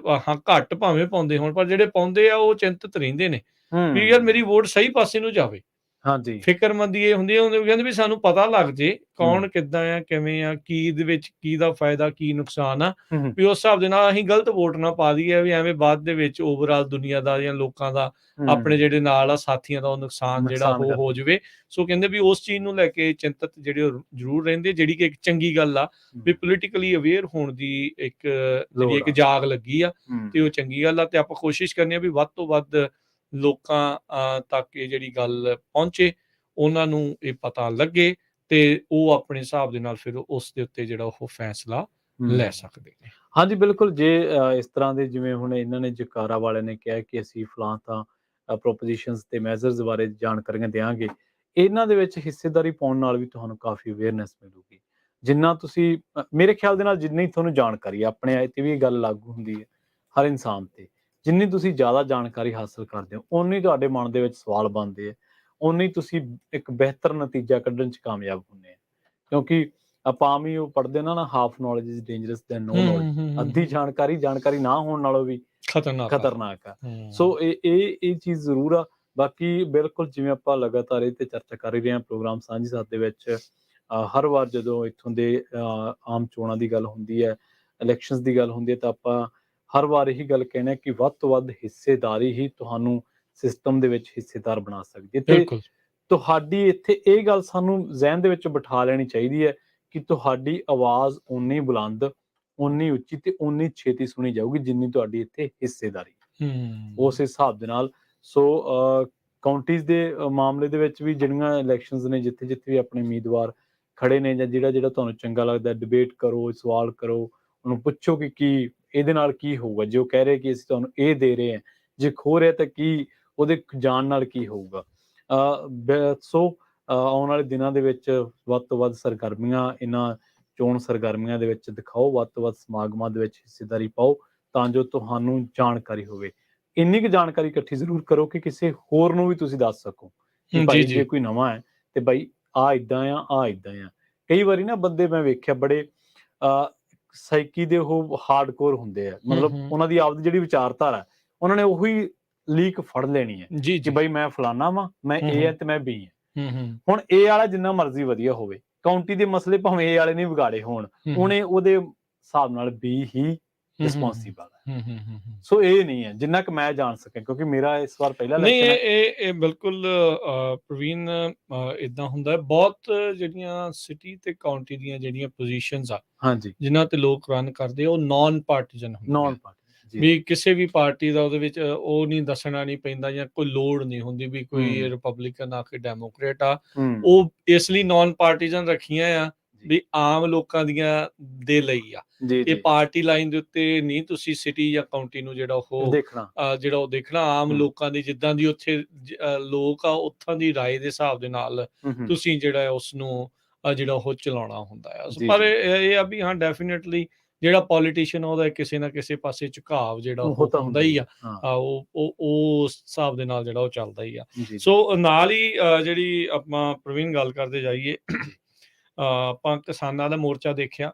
ਹਾਂ ਘੱਟ ਭਾਵੇਂ ਪਾਉਂਦੇ ਹੋਣ, ਪਰ ਜਿਹੜੇ ਪਾਉਂਦੇ ਆ ਉਹ ਚਿੰਤਤ ਰਹਿੰਦੇ ਨੇ ਵੀ ਯਾਰ ਮੇਰੀ ਵੋਟ ਸਹੀ ਪਾਸੇ ਨੂੰ ਜਾਵੇ। ਹਾਂਜੀ ਫਿਕਰਮੰਦੀ ਇਹ ਹੁੰਦੀ ਹੈ, ਉਹ ਕਹਿੰਦੇ ਵੀ ਸਾਨੂੰ ਪਤਾ ਲੱਗ ਜੇ ਕੌਣ ਕਿੱਦਾਂ ਆ, ਕਿਵੇਂ ਆ, ਕੀ ਦੇ ਵਿੱਚ ਕੀ ਦਾ ਫਾਇਦਾ ਕੀ ਨੁਕਸਾਨ ਆ, ਵੀ ਉਸ ਹਿਸਾਬ ਦੇ ਨਾਲ ਅਸੀਂ ਗਲਤ ਵੋਟ ਨਾ ਪਾ ਦਈਏ, ਵੀ ਐਵੇਂ ਬਾਅਦ ਦੇ ਵਿੱਚ ਓਵਰਆਲ ਦੁਨੀਆ ਦਾ ਜਾਂ ਲੋਕਾਂ ਦਾ ਆਪਣੇ ਜਿਹੜੇ ਨਾਲ ਆ ਸਾਥੀਆਂ ਦਾ ਉਹ ਨੁਕਸਾਨ ਜਿਹੜਾ ਉਹ ਹੋ ਜਾਵੇ। ਸੋ ਕਹਿੰਦੇ ਵੀ ਉਸ ਚੀਜ਼ ਨੂੰ ਲੈ ਕੇ ਚਿੰਤਤ ਜਿਹੜੇ ਉਹ ਜ਼ਰੂਰ ਰਹਿੰਦੇ, ਜਿਹੜੀ ਕਿ ਇੱਕ ਚੰਗੀ ਗੱਲ ਆ ਵੀ ਪੋਲੀਟੀਕਲੀ ਅਵੇਅਰ ਹੋਣ ਦੀ ਇੱਕ ਜਿਹੜੀ ਇੱਕ ਜਾਗ ਲੱਗੀ ਆ, ਤੇ ਉਹ ਚੰਗੀ ਗੱਲ ਆ। ਤੇ ਆਪਾਂ ਕੋਸ਼ਿਸ਼ ਕਰਨੀ ਆ ਵੀ ਵੱਧ ਤੋਂ ਵੱਧ ਲੋਕਾਂ ਤੱਕ ਇਹ ਜਿਹੜੀ ਗੱਲ ਪਹੁੰਚੇ, ਉਹਨਾਂ ਨੂੰ ਇਹ ਪਤਾ ਲੱਗੇ ਤੇ ਉਹ ਆਪਣੇ ਹਿਸਾਬ ਦੇ ਨਾਲ ਫਿਰ ਉਸ ਦੇ ਉੱਤੇ ਜਿਹੜਾ ਉਹ ਫੈਸਲਾ ਲੈ ਸਕਦੇ ਨੇ। ਹਾਂਜੀ ਬਿਲਕੁਲ, ਜੇ ਇਸ ਤਰ੍ਹਾਂ ਦੇ ਜਿਵੇਂ ਹੁਣ ਇਹਨਾਂ ਨੇ ਜਕਾਰਾ ਵਾਲਿਆਂ ਨੇ ਕਿਹਾ ਕਿ ਅਸੀਂ ਫਲਾਂ ਤਾਂ ਪ੍ਰੋਪੋਜੀਸ਼ਨਸ ਤੇ ਮੈਜ਼ਰਸ ਬਾਰੇ ਜਾਣਕਾਰੀਆਂ ਦਿਆਂਗੇ, ਇਹਨਾਂ ਦੇ ਵਿੱਚ ਹਿੱਸੇਦਾਰੀ ਪਾਉਣ ਨਾਲ ਵੀ ਤੁਹਾਨੂੰ ਕਾਫੀ ਅਵੇਅਰਨੈਸ ਮਿਲੂਗੀ। ਜਿੰਨਾ ਤੁਸੀਂ ਮੇਰੇ ਖਿਆਲ ਦੇ ਨਾਲ ਜਿੰਨੀ ਤੁਹਾਨੂੰ ਜਾਣਕਾਰੀ ਆਪਣੇ ਤੇ ਵੀ ਇਹ ਗੱਲ ਲਾਗੂ ਹੁੰਦੀ ਹੈ ਹਰ ਇਨਸਾਨ ਤੇ, ਜਿੰਨੀ ਤੁਸੀਂ ਜ਼ਿਆਦਾ ਜਾਣਕਾਰੀ ਹਾਸਲ ਕਰਦੇ ਹੋ ਓਨੀ ਤੁਹਾਡੇ ਮਨ ਦੇ ਵਿੱਚ ਸਵਾਲ ਬਣਦੇ ਆ, ਓਨੀ ਤੁਸੀਂ ਇੱਕ ਬਿਹਤਰ ਨਤੀਜਾ ਕੱਢਣ 'ਚ ਕਾਮਯਾਬ ਹੁੰਦੇ ਆ। ਕਿਉਂਕਿ ਆਪਾਂ ਆਮ ਹੀ ਉਹ ਪੜ੍ਹਦੇ ਨਾ half knowledge is dangerous than no knowledge, ਅੱਧੀ ਜਾਣਕਾਰੀ ਨਾ ਹੋਣ ਨਾਲੋਂ ਵੀ ਖਤਰਨਾਕ ਆ। ਸੋ ਇਹ ਚੀਜ਼ ਜ਼ਰੂਰ ਆ। ਬਾਕੀ ਬਿਲਕੁਲ ਜਿਵੇਂ ਆਪਾਂ ਲਗਾਤਾਰ ਇਹ ਤੇ ਚਰਚਾ ਕਰ ਹੀ ਰਹੇ ਹਾਂ ਪ੍ਰੋਗਰਾਮ ਸਾਂਝੀ ਸਾਥ ਦੇ ਵਿੱਚ, ਹਰ ਵਾਰ ਜਦੋਂ ਇੱਥੋਂ ਦੇ ਆਮ ਚੋਣਾਂ ਦੀ ਗੱਲ ਹੁੰਦੀ ਹੈ, ਇਲੈਕਸ਼ਨਸ ਦੀ ਗੱਲ ਹੁੰਦੀ ਹੈ, ਤਾਂ ਆਪਾਂ ਹਰ ਵਾਰ ਇਹੀ ਗੱਲ ਕਹਿੰਦੇ ਕਿ ਵੱਧ ਤੋਂ ਵੱਧ ਹਿੱਸੇਦਾਰੀ ਹੀ ਤੁਹਾਨੂੰ ਸਿਸਟਮ ਦੇ ਵਿੱਚ ਹਿੱਸੇਦਾਰ ਬਣਾ ਸਕਦੀ ਹੈ। ਤੇ ਤੁਹਾਡੀ ਇੱਥੇ ਇਹ ਗੱਲ ਸਾਨੂੰ ਜ਼ਹਿਨ ਦੇ ਵਿੱਚ ਬਿਠਾ ਲੈਣੀ ਚਾਹੀਦੀ ਹੈ ਕਿ ਤੁਹਾਡੀ ਆਵਾਜ਼ ਓਨੀ ਬੁਲੰਦ, ਓਨੀ ਉੱਚੀ ਤੇ ਓਨੀ ਛੇਤੀ ਸੁਣੀ ਜਾਊਗੀ ਜਿੰਨੀ ਤੁਹਾਡੀ ਇੱਥੇ ਹਿੱਸੇਦਾਰੀ। ਉਸ ਹਿਸਾਬ ਦੇ ਨਾਲ ਸੋ ਕਾਉਂਟੀਜ਼ ਦੇ ਮਾਮਲੇ ਦੇ ਵਿੱਚ ਵੀ ਜਿਹੜੀਆਂ ਇਲੈਕਸ਼ਨਸ ਨੇ, ਜਿੱਥੇ ਜਿੱਥੇ ਵੀ ਆਪਣੇ ਉਮੀਦਵਾਰ ਖੜੇ ਨੇ ਜਾਂ ਜਿਹੜਾ ਤੁਹਾਨੂੰ ਚੰਗਾ ਲੱਗਦਾ, ਡਿਬੇਟ ਕਰੋ, ਸਵਾਲ ਕਰੋ, ਉਹਨੂੰ ਪੁੱਛੋ ਕਿ ਕੀ ਇਹਦੇ ਨਾਲ ਕੀ ਹੋਊਗਾ। ਜੇ ਉਹ ਕਹਿ ਰਹੇ ਕਿ ਅਸੀਂ ਤੁਹਾਨੂੰ ਇਹ ਦੇ ਰਹੇ ਹਾਂ, ਜੇ ਖੋ ਰਿਹਾ ਤਾਂ ਕੀ ਉਹਦੇ ਜਾਣ ਨਾਲ ਕੀ ਹੋਊਗਾ। ਸੋ ਆਉਣ ਵਾਲੇ ਦਿਨਾਂ ਦੇ ਵਿੱਚ ਵੱਧ ਤੋਂ ਵੱਧ ਸਰਗਰਮੀਆਂ ਇਹਨਾਂ ਚੋਣ ਸਰਗਰਮੀਆਂ ਦੇ ਵਿੱਚ ਦਿਖਾਓ, ਵੱਧ ਤੋਂ ਵੱਧ ਸਮਾਗਮਾਂ ਦੇ ਵਿੱਚ ਹਿੱਸੇਦਾਰੀ ਪਾਓ ਤਾਂ ਜੋ ਤੁਹਾਨੂੰ ਜਾਣਕਾਰੀ ਹੋਵੇ। ਇੰਨੀ ਕੁ ਜਾਣਕਾਰੀ ਇਕੱਠੀ ਜ਼ਰੂਰ ਕਰੋ ਕਿ ਕਿਸੇ ਹੋਰ ਨੂੰ ਵੀ ਤੁਸੀਂ ਦੱਸ ਸਕੋ ਕਿ ਭਾਈ ਜੇ ਕੋਈ ਨਵਾਂ ਹੈ ਤੇ ਬਾਈ ਆਹ ਇੱਦਾਂ ਆ ਇੱਦਾਂ ਆ। ਕਈ ਵਾਰੀ ਨਾ ਬੰਦੇ ਮੈਂ ਵੇਖਿਆ ਬੜੇ ਸਾਈਕੀ ਦੇ ਉਹ ਹਾਰਡਕੋਰ ਹੁੰਦੇ ਆ, ਮਤਲਬ ਉਹਨਾਂ ਦੀ ਆਪਦੀ ਜਿਹੜੀ ਵਿਚਾਰਧਾਰਾ ਉਹਨਾਂ ਨੇ ਉਹੀ ਲੀਕ ਫੜ ਲੈਣੀ ਹੈ ਕਿ ਬਾਈ ਮੈਂ ਫਲਾਨਾ ਵਾਂ, ਮੈਂ A ਹੈ ਤੇ ਮੈਂ B ਹਾਂ। ਹੁਣ A ਵਾਲਾ ਜਿੰਨਾ ਮਰਜ਼ੀ ਵਧੀਆ ਹੋਵੇ, ਕਾਉਂਟੀ ਦੇ ਮਸਲੇ ਭਾਵੇਂ A ਵਾਲੇ ਨੇ ਵਿਗਾੜੇ ਹੋਣ, ਉਹਨੇ ਉਹਦੇ ਹਿਸਾਬ ਨਾਲ B ਹੀ ਰਿਸਪੌਂਸੀਬਲ ਹੈ। ਸੋ ਇਹ ਨਹੀਂ ਹੈ ਜਿੰਨਾ ਕਿ ਮੈਂ ਜਾਣ ਸਕਿਆ, ਕਿਉਂਕਿ ਮੇਰਾ ਇਸ ਵਾਰ ਪਹਿਲਾ ਇਲੈਕਸ਼ਨ ਹੈ। ਇਹ ਬਿਲਕੁਲ ਪ੍ਰਵੀਨ ਇਦਾਂ ਹੁੰਦਾ ਹੈ। ਬਹੁਤ ਜਿਹੜੀਆਂ ਸਿਟੀ ਤੇ ਕਾਉਂਟੀ ਦੀਆਂ ਜਿਹੜੀਆਂ ਪੋਜੀਸ਼ਨਸ ਆ ਜਿਨ੍ਹਾਂ ਤੇ ਲੋਕ ਰਨ ਕਰਦੇ ਉਹ ਨਾਨ ਪਾਰਟੀਜਨ ਹੁੰਦੇ ਆ, ਵੀ ਕਿਸੇ ਵੀ ਪਾਰਟੀ ਦਾ ਉਹਦੇ ਵਿੱਚ ਉਹ ਨਹੀਂ ਦੱਸਣਾ ਨਹੀਂ ਪੈਂਦਾ ਜਾਂ ਕੋਈ ਲੋੜ ਨਹੀਂ ਹੁੰਦੀ ਵੀ ਕੋਈ ਰਿਪਬਲਿਕਨ ਆ ਕਿ ਡੈਮੋਕ੍ਰੇਟ ਆ। ਉਹ ਇਸ ਲਈ ਨਾਨ ਪਾਰਟੀਜਨ ਰੱਖੀਆਂ ਆ ਵੀ ਆਮ ਲੋਕਾਂ ਦੀਆਂ ਦੇ ਲਈ ਆ। ਇਹ ਪਾਰਟੀ ਲਾਈਨ ਦੇ ਉੱਤੇ ਨਹੀਂ ਤੁਸੀਂ ਸਿਟੀ ਜਾਂ ਕਾਉਂਟੀ ਨੂੰ ਜਿਹੜਾ ਉਹ ਦੇਖਣਾ ਆਮ ਲੋਕਾਂ ਦੀ, ਜਿੱਦਾਂ ਦੀ ਉੱਥੇ ਲੋਕ ਆ ਉੱਥੋਂ ਦੀ ਰਾਏ ਦੇ ਹਿਸਾਬ ਦੇ ਨਾਲ ਤੁਸੀਂ ਜਿਹੜਾ ਉਸਨੂੰ ਜਿਹੜਾ ਉਹ ਚਲਾਉਣਾ ਹੁੰਦਾ ਆ। ਪਰ ਇਹ ਆ ਵੀ ਹਾਂ ਡੈਫੀਨੇਟਲੀ ਜਿਹੜਾ ਪੋਲੀਟੀਸ਼ੀਅਨ ਉਹਦਾ ਕਿਸੇ ਨਾ ਕਿਸੇ ਪਾਸੇ ਝੁਕਾਵ ਜਿਹੜਾ ਉਹ ਹੁੰਦਾ ਹੀ ਆ, ਉਹ ਉਸ ਹਿਸਾਬ ਦੇ ਨਾਲ ਜਿਹੜਾ ਉਹ ਚੱਲਦਾ ਹੀ ਆ। ਸੋ ਨਾਲ ਹੀ ਜਿਹੜੀ ਆਪਾਂ ਪ੍ਰਵੀਨ ਗੱਲ ਕਰਦੇ ਜਾਈਏ, ਆਪਾਂ ਕਿਸਾਨਾਂ ਦਾ ਮੋਰਚਾ ਦੇਖਿਆ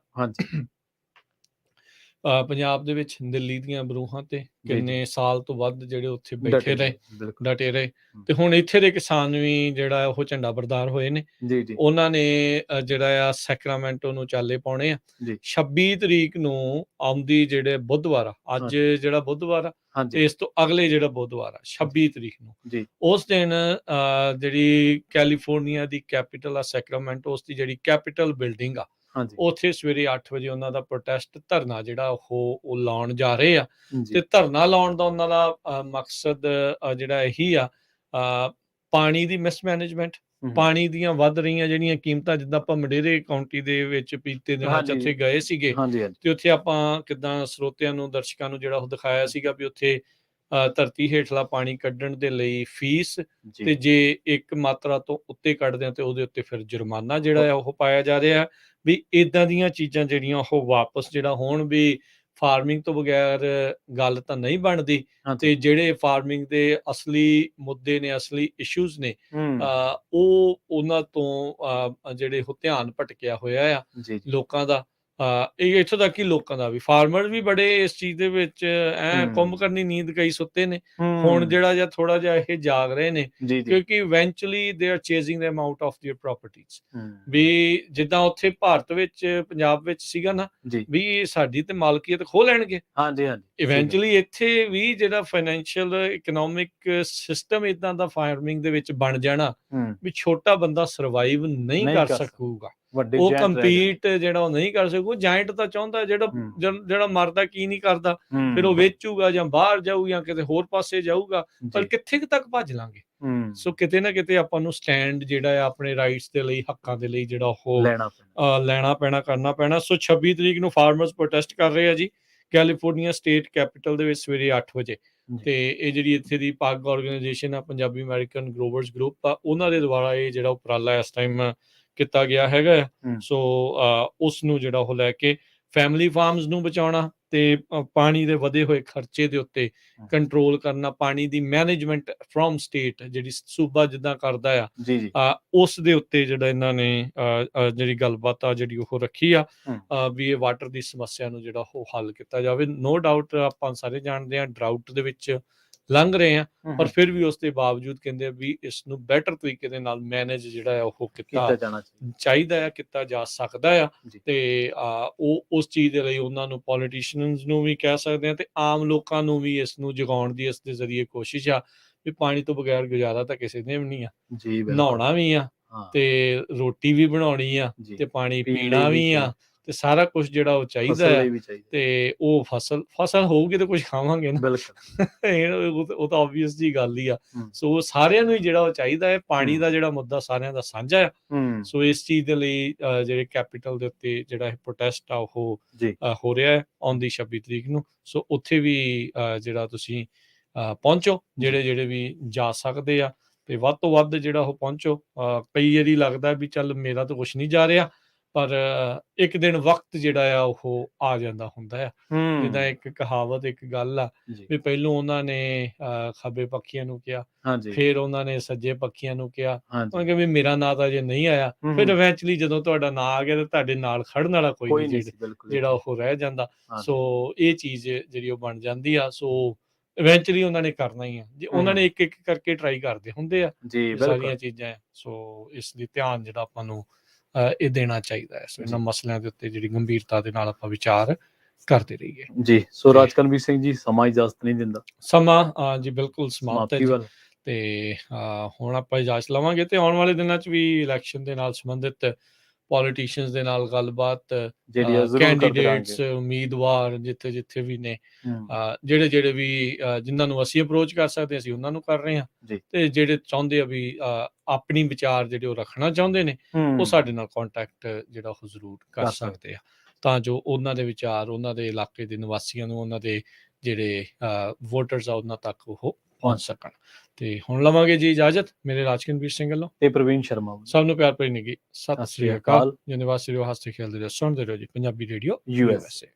ਪੰਜਾਬ ਦੇ ਵਿੱਚ, ਦਿੱਲੀ ਦੀਆਂ ਬਰੂਹਾਂ ਤੇ ਕਿੰਨੇ ਸਾਲ ਤੋਂ ਵੱਧ ਜਿਹੜੇ ਉੱਥੇ ਬੈਠੇ ਰਹੇ, ਡਟੇ ਰਹੇ। ਤੇ ਹੁਣ ਇੱਥੇ ਦੇ ਕਿਸਾਨ ਵੀ ਜਿਹੜਾ ਉਹ ਝੰਡਾ ਬਰਦਾਰ ਹੋਏ ਨੇ। ਉਹਨਾਂ ਨੇ ਜਿਹੜਾ ਆ ਸੈਕਰਾਮੈਂਟੋ ਨੂੰ ਚਾਲੇ ਪਾਉਣੇ ਆ 26 ਤਰੀਕ ਨੂੰ ਆਉਂਦੀ ਜਿਹੜੇ ਬੁੱਧਵਾਰ ਆ, ਅੱਜ ਜਿਹੜਾ ਬੁੱਧਵਾਰ ਆ ਤੇ ਇਸ ਤੋਂ ਅਗਲੇ ਜਿਹੜਾ ਬੁੱਧਵਾਰ ਆ 26 ਤਰੀਕ ਨੂੰ, ਉਸ ਦਿਨ ਜਿਹੜੀ ਕੈਲੀਫੋਰਨੀਆ ਦੀ ਕੈਪੀਟਲ ਆ ਸੈਕਰਾਮੈਂਟੋ, ਉਸ ਦੀ ਜਿਹੜੀ ਕੈਪੀਟਲ ਬਿਲਡਿੰਗ ਆ ਉੱਥੇ ਸਵੇਰੇ 8 ਵਜੇ ਉਹਨਾਂ ਦਾ ਪ੍ਰੋਟੈਸਟ ਧਰਨਾ ਜਿਹੜਾ ਉਹ ਲਾਉਣ ਜਾ ਰਹੇ ਆ। ਤੇ ਧਰਨਾ ਲਾਉਣ ਦਾ ਉਹਨਾਂ ਦਾ ਮਕਸਦ ਜਿਹੜਾ ਇਹੀ ਆ, ਪਾਣੀ ਦੀ ਮਿਸਮੈਨੇਜਮੈਂਟ, ਪਾਣੀ ਦੀਆਂ ਵੱਧ ਰਹੀਆਂ ਜਿਹੜੀਆਂ ਕੀਮਤਾਂ, ਜਿੱਦਾਂ ਆਪਾਂ ਮਡੇਰੇ ਕਾਉਂਟੀ ਦੇ ਵਿੱਚ ਬੀਤੇ ਦਿਨਾਂ 'ਚ ਉੱਥੇ ਗਏ ਸੀਗੇ ਤੇ ਉੱਥੇ ਆਪਾਂ ਕਿੱਦਾਂ ਸਰੋਤਿਆਂ ਨੂੰ, ਦਰਸ਼ਕਾਂ ਨੂੰ ਜਿਹੜਾ ਉਹ ਦਿਖਾਇਆ ਸੀਗਾ ਵੀ ਉੱਥੇ ਧਰਤੀ ਹੇਠਲਾ ਪਾਣੀ ਕੱਢਣ ਦੇ ਲਈ ਫੀਸ, ਤੇ ਜੇ ਇੱਕ ਮਾਤਰਾ ਤੋਂ ਉੱਤੇ ਕੱਢਦੇ ਆ ਤੇ ਉਹਦੇ ਉੱਤੇ ਫਿਰ ਜੁਰਮਾਨਾ ਜਿਹੜਾ ਆ ਉਹ ਪਾਇਆ ਜਾ ਰਿਹਾ। ਵੀ ਏਦਾਂ ਦੀਆਂ ਚੀਜ਼ਾਂ ਜਿਹੜੀਆਂ ਉਹ ਵਾਪਸ ਜਿਹੜਾ ਹੋਣ, ਵੀ ਫਾਰਮਿੰਗ ਤੋਂ ਬਗੈਰ ਗੱਲ ਤਾਂ ਨਹੀਂ ਬਣਦੀ। ਤੇ ਜਿਹੜੇ ਫਾਰਮਿੰਗ ਦੇ ਅਸਲੀ ਮੁੱਦੇ ਨੇ, ਅਸਲੀ ਇਸ਼ੂਜ਼ ਨੇ, ਉਹ ਉਹਨਾਂ ਤੋਂ ਜਿਹੜੇ ਉਹ ਧਿਆਨ ਭਟਕਿਆ ਹੋਇਆ ਆ ਲੋਕਾਂ ਦਾ, ਇਹ ਇੱਥੋਂ ਤੱਕ ਕਿ ਲੋਕਾਂ ਦਾ ਵੀ, ਫਾਰਮਰ ਵੀ ਬੜੇ ਇਸ ਚੀਜ਼ ਦੇ ਵਿੱਚ ਕੁੰਭ ਕਰਨੀ ਨੀਂਦ ਕਈ ਸੁੱਤੇ ਨੇ, ਹੁਣ ਜਿਹੜਾ ਜਿਹਾ ਥੋੜਾ ਜਿਹਾ ਇਹ ਜਾਗ ਰਹੇ ਨੇ, ਕਿਉਂਕਿ eventually they are chasing them out of their properties. ਵੀ ਜਿੱਦਾਂ ਉੱਥੇ ਭਾਰਤ ਵਿੱਚ ਪੰਜਾਬ ਵਿੱਚ ਸੀਗਾ ਨਾ, ਵੀ ਸਾਡੀ ਤੇ ਮਾਲਕੀਅਤ ਖੋਹ ਲੈਣਗੇ। ਇਵੈਂਚੁਅਲੀ ਇੱਥੇ ਵੀ ਜਿਹੜਾ ਫਾਈਨੈਂਸ਼ੀਅਲ ਇਕਨੋਮਿਕ ਸਿਸਟਮ ਇਦਾਂ ਦਾ ਫਾਰਮਿੰਗ ਦੇ ਵਿੱਚ ਬਣ ਜਾਣਾ ਵੀ ਛੋਟਾ ਬੰਦਾ ਸਰਵਾਈਵ ਨਹੀਂ ਕਰ ਸਕੂਗਾ, ਉਹ ਕੰਪੀਟ ਜਿਹੜਾ ਉਹ ਨਹੀਂ ਕਰ ਸਕੂ। ਜਾਇੰਟ ਤਾਂ ਚਾਹੁੰਦਾ ਜਿਹੜਾ ਮਰਦਾ ਕੀ ਨਹੀਂ ਕਰਦਾ, ਫਿਰ ਉਹ ਵੇਚੂਗਾ ਜਾਂ ਬਾਹਰ ਜਾਊ ਜਾਂ ਕਿਤੇ ਹੋਰ ਪਾਸੇ ਜਾਊਗਾ, ਪਰ ਕਿੱਥੇ ਕੁ ਤੱਕ ਭੱਜ ਲਾਂਗੇ। ਸੋ ਕਿਤੇ ਨਾ ਕਿਤੇ ਆਪਾਂ ਨੂੰ ਸਟੈਂਡ ਜਿਹੜਾ ਆ ਆਪਣੇ ਰਾਈਟਸ ਦੇ ਲਈ, ਹੱਕਾਂ ਦੇ ਲਈ ਜਿਹੜਾ ਉਹ ਲੈਣਾ ਪੈਣਾ, ਕਰਨਾ ਪੈਣਾ। ਸੋ 26 ਤਰੀਕ ਨੂੰ ਫਾਰਮਰਸ ਪ੍ਰੋਟੈਸਟ ਕਰ ਰਹੇ ਆ ਜੀ ਕੈਲੀਫੋਰਨੀਆ ਸਟੇਟ ਕੈਪੀਟਲ ਦੇ ਵਿੱਚ ਸਵੇਰੇ 8 ਵਜੇ। ਤੇ ਇਹ ਜਿਹੜੀ ਇੱਥੇ ਦੀ ਪੱਗ ਆਰਗੇਨਾਈਜੇਸ਼ਨ ਆ, ਪੰਜਾਬੀ ਅਮਰੀਕਨ ਗਰੋਵਰਸ ਗਰੁੱਪ ਆ, ਉਹਨਾਂ ਦੇ ਦੁਆਰਾ ਇਹ ਜਿਹੜਾ ਉਪਰਾਲਾ ਇਸ ਟਾਈਮ ਕੀਤਾ ਗਿਆ ਹੈਗਾ। ਸੋ ਉਸ ਨੂੰ ਜਿਹੜਾ ਉਹ ਲੈ ਕੇ ਫੈਮਿਲੀ ਫਾਰਮਸ ਨੂੰ ਬਚਾਉਣਾ ਤੇ ਪਾਣੀ ਦੇ ਵਧੇ ਹੋਏ ਖਰਚੇ ਦੇ ਉੱਤੇ ਕੰਟਰੋਲ ਕਰਨਾ, ਪਾਣੀ ਦੀ ਮੈਨੇਜਮੈਂਟ ਫਰੋਮ ਸਟੇਟ ਜਿਹੜੀ ਸੂਬਾ ਜਿੱਦਾਂ ਕਰਦਾ ਆ, ਉਸ ਦੇ ਉੱਤੇ ਜਿਹੜਾ ਇਹਨਾਂ ਨੇ ਜਿਹੜੀ ਗੱਲਬਾਤ ਆ ਜਿਹੜੀ ਉਹ ਰੱਖੀ ਆ ਵੀ ਇਹ ਵਾਟਰ ਦੀ ਸਮੱਸਿਆ ਨੂੰ ਜਿਹੜਾ ਉਹ ਹੱਲ ਕੀਤਾ ਜਾਵੇ। ਨੋ ਡਾਊਟ ਆਪਾਂ ਸਾਰੇ ਜਾਣਦੇ ਆ ਡਰਾਊਟ ਦੇ ਵਿੱਚ ਲੰਘ ਰਹੇ ਆ, ਪਰ ਫਿਰ ਵੀ ਉਸ ਦੇ ਬਾਵਜੂਦ ਕਹਿੰਦੇ ਆ ਵੀ ਇਸ ਨੂੰ ਬੈਟਰ ਤਰੀਕੇ ਦੇ ਨਾਲ ਮੈਨੇਜ ਜਿਹੜਾ ਆ ਉਹ ਕੀਤਾ ਚਾਹੀਦਾ ਆ, ਕੀਤਾ ਜਾ ਸਕਦਾ ਆ। ਤੇ ਉਹ ਉਸ ਚੀਜ਼ ਦੇ ਲਈ ਉਹਨਾਂ ਨੂੰ ਪੋਲੀਟੀਸ਼ੀਅਨਸ ਨੂੰ ਵੀ ਕਹਿ ਸਕਦੇ ਆ ਤੇ ਆਮ ਲੋਕਾਂ ਨੂੰ ਵੀ ਇਸ ਨੂੰ ਜਗਾਉਣ ਦੀ ਇਸ ਦੇ ਜ਼ਰੀਏ ਕੋਸ਼ਿਸ਼ ਆ ਵੀ ਪਾਣੀ ਤੋਂ ਬਗੈਰ ਗੁਜ਼ਾਰਾ ਤਾਂ ਕਿਸੇ ਨੇ ਵੀ ਨਹੀਂ ਆ, ਨਹਾਉਣਾ ਵੀ ਆ ਤੇ ਰੋਟੀ ਵੀ ਬਣਾਉਣੀ ਆ ਤੇ ਪਾਣੀ ਪੀਣਾ ਵੀ ਆ ਤੇ ਸਾਰਾ ਕੁਝ ਜਿਹੜਾ ਉਹ ਚਾਹੀਦਾ ਹੈ। ਤੇ ਉਹ ਫਸਲ ਹੋਊਗੀ ਤੇ ਕੁਝ ਖਾਵਾਂਗੇ ਨਾ, ਉਹ ਤਾਂ ਆਬਵੀਅਸ ਜੀ ਗੱਲ ਹੀ ਆ। ਸੋ ਸਾਰਿਆਂ ਨੂੰ ਹੀ ਜਿਹੜਾ ਉਹ ਚਾਹੀਦਾ ਹੈ, ਪਾਣੀ ਦਾ ਜਿਹੜਾ ਮੁੱਦਾ ਸਾਰਿਆਂ ਦਾ ਸਾਂਝਾ ਆ। ਸੋ ਇਸ ਚੀਜ਼ ਦੇ ਲਈ ਜਿਹੜੇ ਕੈਪੀਟਲ ਦੇ ਉੱਤੇ ਜਿਹੜਾ ਇਹ ਪ੍ਰੋਟੈਸਟ ਆ ਉਹ ਹੋ ਰਿਹਾ ਹੈ ਆਉਂਦੀ 26 ਤਰੀਕ ਨੂੰ। ਸੋ ਉੱਥੇ ਵੀ ਜਿਹੜਾ ਤੁਸੀਂ ਪਹੁੰਚੋ, ਜਿਹੜੇ ਵੀ ਜਾ ਸਕਦੇ ਆ ਤੇ ਵੱਧ ਤੋਂ ਵੱਧ ਜਿਹੜਾ ਉਹ ਪਹੁੰਚੋ। ਕਈ ਵਾਰੀ ਲੱਗਦਾ ਵੀ ਚੱਲ ਮੇਰਾ ਤਾਂ ਕੁਛ ਨਹੀਂ ਜਾ ਰਿਹਾ, ਪਰ ਇੱਕ ਦਿਨ ਵਕਤ ਜਿਹੜਾ ਆ ਉਹ ਆ ਜਾਂਦਾ ਹੁੰਦਾ ਆ। ਜਿੱਦਾਂ ਇੱਕ ਕਹਾਵਤ, ਇੱਕ ਗੱਲ ਆ ਵੀ ਪਹਿਲੋਂ ਉਹਨਾਂ ਨੇ ਖੱਬੇ ਪੱਖੀਆਂ ਨੂੰ ਕਿਹਾ, ਫਿਰ ਉਹਨਾਂ ਨੇ ਸੱਜੇ ਪੱਖੀਆਂ ਨੂੰ ਕਿਹਾ, ਉਹਨਾਂ ਕਿਹਾ ਵੀ ਮੇਰਾ ਨਾਂ ਤਾਂ ਜੇ ਨਹੀਂ ਆਇਆ। ਫਿਰ ਇਵੈਂਚੁਅਲੀ ਜਦੋਂ ਤੁਹਾਡਾ ਨਾਂ ਆ ਗਿਆ ਤਾਂ ਤੁਹਾਡੇ ਨਾਲ ਖੜਨ ਵਾਲਾ ਕੋਈ ਨਹੀਂ ਜਿਹੜਾ ਉਹ ਰਹਿ ਜਾਂਦਾ। ਸੋ ਇਹ ਚੀਜ਼ ਜਿਹੜੀ ਉਹ ਬਣ ਜਾਂਦੀ ਆ। ਸੋ ਇਵੈਂਚੁਅਲੀ ਉਹਨਾਂ ਨੇ ਕਰਨਾ ਹੀ ਆ, ਜੇ ਉਹਨਾਂ ਨੇ ਇੱਕ ਇੱਕ ਕਰਕੇ ਟਰਾਈ ਕਰਦੇ ਹੁੰਦੇ ਆ ਸਾਰੀਆਂ ਚੀਜ਼ਾਂ। ਸੋ ਇਸ ਦੀ ਧਿਆਨ ਜਿਹੜਾ ਆਪਾਂ ਨੂੰ ਇਹ ਦੇਣਾ ਚਾਹੀਦਾ ਹੈ। ਸੋ ਇਹਨਾਂ ਮਸਲਿਆਂ ਦੇ ਉੱਤੇ ਜਿਹੜੀ ਗੰਭੀਰਤਾ ਦੇ ਨਾਲ ਆਪਾਂ ਵਿਚਾਰ ਕਰਦੇ ਰਹੀਏ ਜੀ। ਸੋ ਰਾਜਕਰਮਵੀਰ ਸਿੰਘ ਜੀ, ਸਮਾਂ ਇਜਾਜ਼ਤ ਨਹੀਂ ਦਿੰਦਾ, ਸਮਾਂ ਜੀ ਬਿਲਕੁਲ ਸਮਾਪਤ ਹੈ ਤੇ ਹੁਣ ਆਪਾਂ ਇਜਾਜ਼ਤ ਲਵਾਂਗੇ ਤੇ ਆਉਣ ਵਾਲੇ ਦਿਨਾਂ 'ਚ ਵੀ ਇਲੈਕਸ਼ਨ ਦੇ ਨਾਲ ਸੰਬੰਧਿਤ ਪੋਲੀਟੀਸ਼ੀਅਨਸ ਦੇ ਨਾਲ ਗੱਲਬਾਤ, ਕੈਂਡੀਡੇਟਸ, ਉਮੀਦਵਾਰ ਜਿੱਥੇ ਵੀ ਨੇ, ਜਿਹੜੇ ਵੀ ਜਿਨ੍ਹਾਂ ਨੂੰ ਅਸੀਂ ਅਪਰੋਚ ਕਰ ਸਕਦੇ ਅਸੀਂ ਉਹਨਾਂ ਨੂੰ ਕਰ ਰਹੇ ਹਾਂ, ਤੇ ਜਿਹੜੇ ਚਾਹੁੰਦੇ ਆ ਵੀ ਆਪਣੀ ਵਿਚਾਰ ਜਿਹੜੇ ਉਹ ਰੱਖਣਾ ਚਾਹੁੰਦੇ ਨੇ ਉਹ ਸਾਡੇ ਨਾਲ ਕੰਟੈਕਟ ਜਿਹੜਾ ਉਹ ਜ਼ਰੂਰ ਕਰ ਸਕਦੇ ਆ, ਤਾਂ ਜੋ ਉਹਨਾਂ ਦੇ ਵਿਚਾਰ ਉਹਨਾਂ ਦੇ ਇਲਾਕੇ ਦੇ ਨਿਵਾਸੀਆਂ ਨੂੰ, ਉਹਨਾਂ ਦੇ ਜਿਹੜੇ ਵੋਟਰਸ ਆ ਉਹਨਾਂ ਤੱਕ ਉਹ ਪਹੁੰਚ ਸਕਣ। ਤੇ ਹੁਣ ਲਵਾਂਗੇ ਜੀ ਇਜਾਜ਼ਤ ਮੇਰੇ ਰਾਜਕਰਮਵੀਰ ਸਿੰਘ ਵੱਲੋਂ ਤੇ ਪ੍ਰਵੀਨ ਸ਼ਰਮਾ, ਸਭ ਨੂੰ ਪਿਆਰ ਭਰੀ ਨਿੱਘੀ ਸਤਿ ਸ੍ਰੀ ਅਕਾਲ। ਨਿਵਾਸੀ ਰਹੋ, ਹੱਸਦੇ ਖੇਡਦੇ ਰਹੋ, ਸੁਣਦੇ ਰਹੋ ਜੀ ਪੰਜਾਬੀ ਰੇਡੀਓ USA।